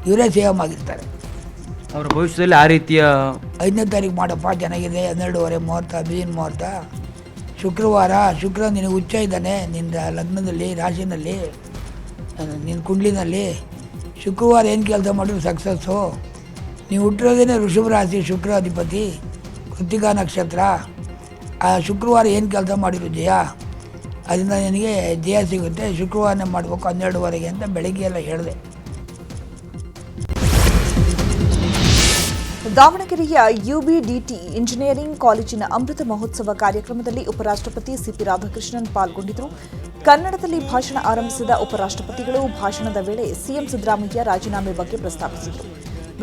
[SPEAKER 14] ಇವರೇ CM ಆಗಿರ್ತಾರೆ.
[SPEAKER 15] ಅವರ ಭವಿಷ್ಯದಲ್ಲಿ ಆ ರೀತಿಯ
[SPEAKER 14] 5ನೇ ತಾರೀಕು ಮಾಡಪ್ಪ, ಚೆನ್ನಾಗಿದೆ. 12:30 ಮುಹೂರ್ತ, ಬೀಜಿನ ಮುಹೂರ್ತ. ಶುಕ್ರವಾರ, ಶುಕ್ರ ನಿನಗೆ ಉಚ್ಚ ಇದ್ದಾನೆ ನಿನ್ನ ಲಗ್ನದಲ್ಲಿ, ರಾಶಿನಲ್ಲಿ, ನಿನ್ನ ಕುಂಡ್ಲಿನಲ್ಲಿ. ಶುಕ್ರವಾರ ಏನು ಕೆಲಸ ಮಾಡಿದ್ರು ಸಕ್ಸಸ್ಸು. ನೀವು ಹುಟ್ಟಿರೋದೇನೆ ಋಷಭ ರಾಶಿ, ಶುಕ್ರ ಅಧಿಪತಿ, ಕೃತಿಕಾ ನಕ್ಷತ್ರ. ಆ ಶುಕ್ರವಾರ ಏನು ಕೆಲಸ ಮಾಡಿದ್ರು ಜಯ, ಅದರಿಂದ ನಿನಗೆ ಜಯ ಸಿಗುತ್ತೆ. ಶುಕ್ರವಾರನೇ ಮಾಡಬೇಕು 12:30 ಅಂತ ಬೆಳಗ್ಗೆ ಎಲ್ಲ ಹೇಳಿದೆ.
[SPEAKER 1] ದಾವಣಗೆರೆಯ UBDT ಇಂಜಿನಿಯರಿಂಗ್ ಕಾಲೇಜಿನ ಅಮೃತ ಮಹೋತ್ಸವ ಕಾರ್ಯಕ್ರಮದಲ್ಲಿ ಉಪರಾಷ್ಟ್ರಪತಿ CP ರಾಧಾಕೃಷ್ಣನ್ ಪಾಲ್ಗೊಂಡಿದ್ದರು. ಕನ್ನಡದಲ್ಲಿ ಭಾಷಣ ಆರಂಭಿಸಿದ ಉಪರಾಷ್ಟ್ರಪತಿಗಳು ಭಾಷಣದ ವೇಳೆ CM ಸಿದ್ದರಾಮಯ್ಯ ರಾಜೀನಾಮೆ ಬಗ್ಗೆ ಪ್ರಸ್ತಾಪಿಸಿದರು.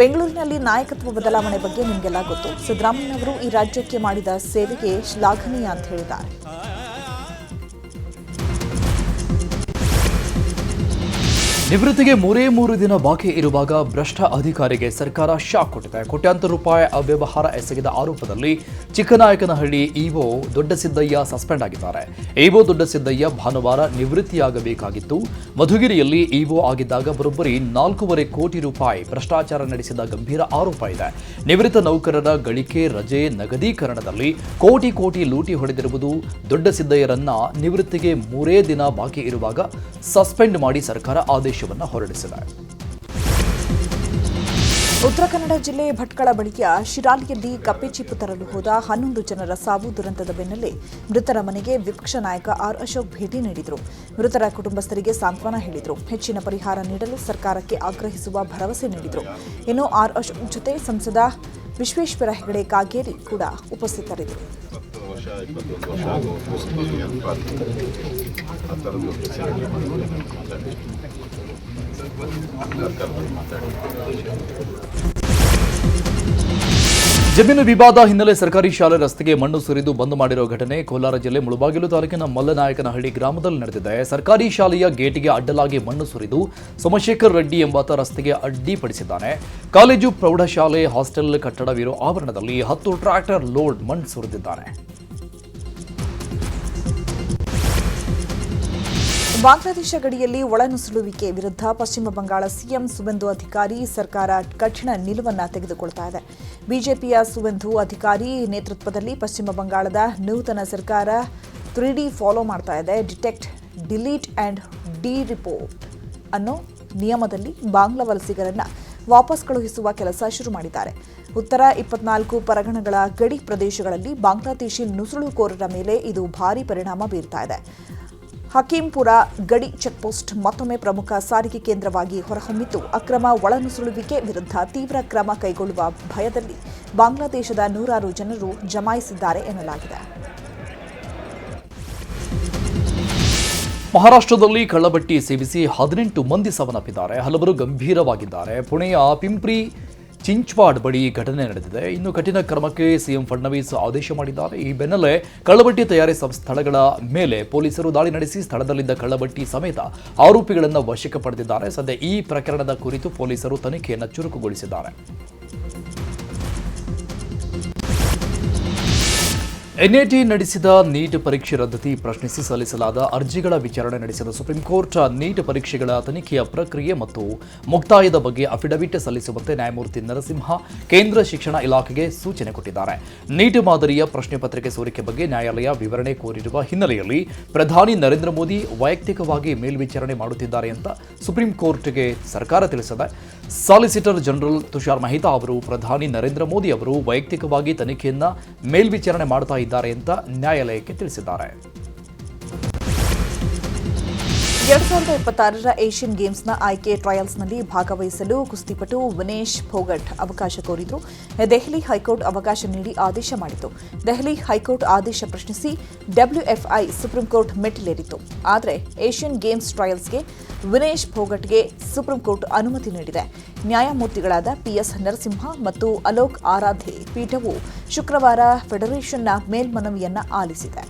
[SPEAKER 1] ಬೆಂಗಳೂರಿನಲ್ಲಿ ನಾಯಕತ್ವ ಬದಲಾವಣೆ ಬಗ್ಗೆ ನಿಮಗೆಲ್ಲ ಗೊತ್ತು. ಸಿದ್ದರಾಮಯ್ಯನವರು ಈ ರಾಜ್ಯಕ್ಕೆ ಮಾಡಿದ ಸೇವೆಗೆ ಶ್ಲಾಘನೀಯ ಅಂತ ಹೇಳಿದ್ದಾರೆ.
[SPEAKER 2] ನಿವೃತ್ತಿಗೆ 3 ದಿನ ಬಾಕಿ ಇರುವಾಗ ಭ್ರಷ್ಟ ಅಧಿಕಾರಿಗೆ ಸರ್ಕಾರ ಶಾಕ್ ಕೊಟ್ಟಿದೆ. ಕೋಟ್ಯಾಂತರ ರೂಪಾಯಿ ಅವ್ಯವಹಾರ ಎಸಗಿದ ಆರೋಪದಲ್ಲಿ ಚಿಕ್ಕನಾಯಕನಹಳ್ಳಿ ಇಒ ದೊಡ್ಡಸಿದ್ದಯ್ಯ ಸಸ್ಪೆಂಡ್ ಆಗಿದ್ದಾರೆ. ಇಒ ದೊಡ್ಡಸಿದ್ದಯ್ಯ ಭಾನುವಾರ ನಿವೃತ್ತಿಯಾಗಬೇಕಾಗಿತ್ತು. ಮಧುಗಿರಿಯಲ್ಲಿ ಇಒ ಆಗಿದ್ದಾಗ ಬರೋಬ್ಬರಿ 4.5 ಕೋಟಿ ರೂಪಾಯಿ ಭ್ರಷ್ಟಾಚಾರ ನಡೆಸಿದ ಗಂಭೀರ ಆರೋಪ ಇದೆ. ನಿವೃತ್ತ ನೌಕರರ ಗಳಿಕೆ ರಜೆ ನಗದೀಕರಣದಲ್ಲಿ ಕೋಟಿ ಲೂಟಿ ಹೊಡೆದಿರುವುದು ದೊಡ್ಡಸಿದ್ದಯ್ಯರನ್ನ ನಿವೃತ್ತಿಗೆ 3 ದಿನ ಬಾಕಿ ಇರುವಾಗ ಸಸ್ಪೆಂಡ್ ಮಾಡಿ ಸರ್ಕಾರ ಆದೇಶವನ್ನು ಹೊರಡಿಸಿದೆ.
[SPEAKER 1] ಉತ್ತರ ಕನ್ನಡ ಜಿಲ್ಲೆ ಭಟ್ಕಳ ಬಳಿಯ ಶಿರಾಲಿಯಲ್ಲಿ ಕಪ್ಪೆ ಚಿಪ್ಪು ತರಲು ಹೋದ 11 ಜನರ ಸಾವು ದುರಂತದ ಬೆನ್ನಲ್ಲೇ ಮೃತರ ಮನೆಗೆ ವಿಪಕ್ಷ ನಾಯಕ ಆರ್ ಅಶೋಕ್ ಭೇಟಿ ನೀಡಿದರು. ಮೃತರ ಕುಟುಂಬಸ್ಥರಿಗೆ ಸಾಂತ್ವನ ಹೇಳಿದರು. ಹೆಚ್ಚಿನ ಪರಿಹಾರ ನೀಡಲು ಸರ್ಕಾರಕ್ಕೆ ಆಗ್ರಹಿಸುವ ಭರವಸೆ ನೀಡಿದರು. ಇನ್ನು ಆರ್ ಅಶೋಕ್ ಜೊತೆ ಸಂಸದ ವಿಶ್ವೇಶ್ವರ ಹೆಗಡೆ ಕಾಗೇರಿ ಕೂಡ ಉಪಸ್ಥಿತರಿದ್ದರು.
[SPEAKER 2] ಜಮೀನು ವಿವಾದ ಹಿನ್ನೆಲೆ ಸರ್ಕಾರಿ ಶಾಲೆ ರಸ್ತೆಗೆ ಮಣ್ಣು ಸುರಿದು ಬಂದ್ ಮಾಡಿರುವ ಘಟನೆ ಕೋಲಾರ ಜಿಲ್ಲೆ ಮುಳಬಾಗಿಲು ತಾಲೂಕಿನ ಮಲ್ಲನಾಯಕನಹಳ್ಳಿ ಗ್ರಾಮದಲ್ಲಿ ನಡೆದಿದೆ. ಸರ್ಕಾರಿ ಶಾಲೆಯ ಗೇಟಿಗೆ ಅಡ್ಡಲಾಗಿ ಮಣ್ಣು ಸುರಿದು ಸೋಮಶೇಖರ್ ರೆಡ್ಡಿ ಎಂಬಾತ ರಸ್ತೆಗೆ ಅಡ್ಡಿಪಡಿಸಿದ್ದಾನೆ. ಕಾಲೇಜು ಪ್ರೌಢಶಾಲೆ ಹಾಸ್ಟೆಲ್ ಕಟ್ಟಡವಿರೋ ಆವರಣದಲ್ಲಿ 10 ಟ್ರ್ಯಾಕ್ಟರ್ ಲೋಡ್ ಮಣ್ಣು ಸುರಿದಿದ್ದಾನೆ.
[SPEAKER 1] ಬಾಂಗ್ಲಾದೇಶ ಗಡಿಯಲ್ಲಿ ಒಳನುಸುಳುವಿಕೆ ವಿರುದ್ಧ ಪಶ್ಚಿಮ ಬಂಗಾಳ ಸಿಎಂ ಸುವೆಂದು ಅಧಿಕಾರಿ ಸರ್ಕಾರ ಕಠಿಣ ನಿಲುವನ್ನು ತೆಗೆದುಕೊಳ್ತಾ ಇದೆ. ಬಿಜೆಪಿಯ ಸುವೆಂದು ಅಧಿಕಾರಿ ನೇತೃತ್ವದಲ್ಲಿ ಪಶ್ಚಿಮ ಬಂಗಾಳದ ನೂತನ ಸರ್ಕಾರ 3D ಫಾಲೋ ಮಾಡ್ತಾ ಇದೆ. Detect, delete and D report ಅನ್ನೋ ನಿಯಮದಲ್ಲಿ ಬಾಂಗ್ಲಾ ವಲಸಿಗರನ್ನ ವಾಪಸ್ ಕಳುಹಿಸುವ ಕೆಲಸ ಶುರು ಮಾಡಿದ್ದಾರೆ. ಉತ್ತರ 24 ಪರಗಣಗಳ ಗಡಿ ಪ್ರದೇಶಗಳಲ್ಲಿ ಬಾಂಗ್ಲಾದೇಶಿ ನುಸುಳುಕೋರರ ಮೇಲೆ ಇದು ಭಾರೀ ಪರಿಣಾಮ ಬೀರ್ತಾ ಇದೆ. ಹಕೀಂಪುರ ಗಡಿ ಚೆಕ್ಪೋಸ್ಟ್ ಮತ್ತೊಮ್ಮೆ ಪ್ರಮುಖ ಸಾರಿಗೆ ಕೇಂದ್ರವಾಗಿ ಹೊರಹೊಮ್ಮಿದ್ದು, ಅಕ್ರಮ ಒಳನುಸುಳುವಿಕೆ ವಿರುದ್ಧ ತೀವ್ರ ಕ್ರಮ ಕೈಗೊಳ್ಳುವ ಭಯದಲ್ಲಿ ಬಾಂಗ್ಲಾದೇಶದ 100 ಜನರು ಜಮಾಯಿಸಿದ್ದಾರೆ ಎನ್ನಲಾಗಿದೆ.
[SPEAKER 2] ಮಹಾರಾಷ್ಟ್ರದಲ್ಲಿ ಕಳ್ಳಬಟ್ಟಿ ಸೇವಿಸಿ 18 ಮಂದಿ ಸಾವನ್ನಪ್ಪಿದ್ದಾರೆ. ಹಲವರು ಗಂಭೀರವಾಗಿದ್ದಾರೆ. ಪುಣೆಯ ಪಿಂಪ್ರಿ ಚಿಂಚ್ವಾಡ್ ಬಳಿ ಘಟನೆ ನಡೆದಿದೆ. ಇನ್ನು ಕಠಿಣ ಕ್ರಮಕ್ಕೆ ಸಿಎಂ ಫಡ್ನವೀಸ್ ಆದೇಶ ಮಾಡಿದ್ದಾರೆ. ಈ ಬೆನ್ನಲ್ಲೇ ಕಳ್ಳಬಟ್ಟಿ ತಯಾರಿಸುವ ಸ್ಥಳಗಳ ಮೇಲೆ ಪೊಲೀಸರು ದಾಳಿ ನಡೆಸಿ ಸ್ಥಳದಲ್ಲಿದ್ದ ಕಳ್ಳಬಟ್ಟಿ ಸಮೇತ ಆರೋಪಿಗಳನ್ನು ವಶಕ್ಕೆ ಪಡೆದಿದ್ದಾರೆ. ಸದ್ಯ ಈ ಪ್ರಕರಣದ ಕುರಿತು ಪೊಲೀಸರು ತನಿಖೆಯನ್ನು ಚುರುಕುಗೊಳಿಸಿದ್ದಾರೆ. ಎನ್ಐಟಿ ನಡೆಸಿದ ನೀಟ್ ಪರೀಕ್ಷೆ ರದ್ದತಿ ಪ್ರಶ್ನಿಸಿ ಸಲ್ಲಿಸಲಾದ ಅರ್ಜಿಗಳ ವಿಚಾರಣೆ ನಡೆಸಿದ ಸುಪ್ರೀಂ ಕೋರ್ಟ್ ನೀಟ್ ಪರೀಕ್ಷೆಗಳ ತನಿಖೆಯ ಪ್ರಕ್ರಿಯೆ ಮತ್ತು ಮುಕ್ತಾಯದ ಬಗ್ಗೆ ಅಫಿಡವಿಟ್ ಸಲ್ಲಿಸುವಂತೆ ನ್ಯಾಯಮೂರ್ತಿ ನರಸಿಂಹ ಕೇಂದ್ರ ಶಿಕ್ಷಣ ಇಲಾಖೆಗೆ ಸೂಚನೆ ಕೊಟ್ಟಿದ್ದಾರೆ. ನೀಟ್ ಮಾದರಿಯ ಪ್ರಶ್ನೆ ಪತ್ರಿಕೆ ಸೋರಿಕೆ ಬಗ್ಗೆ ನ್ಯಾಯಾಲಯ ವಿವರಣೆ ಕೋರಿರುವ ಹಿನ್ನೆಲೆಯಲ್ಲಿ ಪ್ರಧಾನಿ ನರೇಂದ್ರ ಮೋದಿ ವೈಯಕ್ತಿಕವಾಗಿ ಮೇಲ್ವಿಚಾರಣೆ ಮಾಡುತ್ತಿದ್ದಾರೆ ಅಂತ ಸುಪ್ರೀಂ ಕೋರ್ಟ್ಗೆ ಸರ್ಕಾರ ತಿಳಿಸಿದೆ. ಸಾಲಿಸಿಟರ್ ಜನರಲ್ ತುಷಾರ್ ಮೆಹ್ತಾ ಅವರು ಪ್ರಧಾನಿ ನರೇಂದ್ರ ಮೋದಿ ಅವರು ವೈಯಕ್ತಿಕವಾಗಿ ತನಿಖೆಯನ್ನ ಮೇಲ್ವಿಚಾರಣೆ ಮಾಡ್ತಾ ಇದ್ದಾರೆ ಅಂತ ನ್ಯಾಯಾಲಯಕ್ಕೆ ತಿಳಿಸಿದ್ದಾರೆ.
[SPEAKER 1] 2026ರ ಏಷ್ಯನ್ ಗೇಮ್ಸ್ನ ಆಯ್ಕೆ ಟ್ರಯಲ್ಸ್ನಲ್ಲಿ ಭಾಗವಹಿಸಲು ಕುಸ್ತಿಪಟು ವಿನೇಶ್ ಫೋಗಟ್ ಅವಕಾಶ ಕೋರಿದ್ರು. ದೆಹಲಿ ಹೈಕೋರ್ಟ್ ಅವಕಾಶ ನೀಡಿ ಆದೇಶ ಮಾಡಿತು. ದೆಹಲಿ ಹೈಕೋರ್ಟ್ ಆದೇಶ ಪ್ರಶ್ನಿಸಿ ಡಬ್ಲ್ಯೂಎಫ್ಐ ಸುಪ್ರೀಂ ಕೋರ್ಟ್ ಮೆಟ್ಟಿಲೇರಿತ್ತು. ಆದರೆ ಏಷ್ಯನ್ ಗೇಮ್ಸ್ ಟ್ರಯಲ್ಸ್ಗೆ ವಿನೇಶ್ ಫೋಗಟ್ಗೆ ಸುಪ್ರೀಂ ಕೋರ್ಟ್ ಅನುಮತಿ ನೀಡಿದೆ. ನ್ಯಾಯಮೂರ್ತಿಗಳಾದ ಪಿಎಸ್ ನರಸಿಂಹ ಮತ್ತು ಅಲೋಕ್ ಆರಾಧೆ ಪೀಠವು ಶುಕ್ರವಾರ ಫೆಡರೇಷನ್ನ ಮೇಲ್ಮನವಿಯನ್ನ ಆಲಿಸಿದೆ.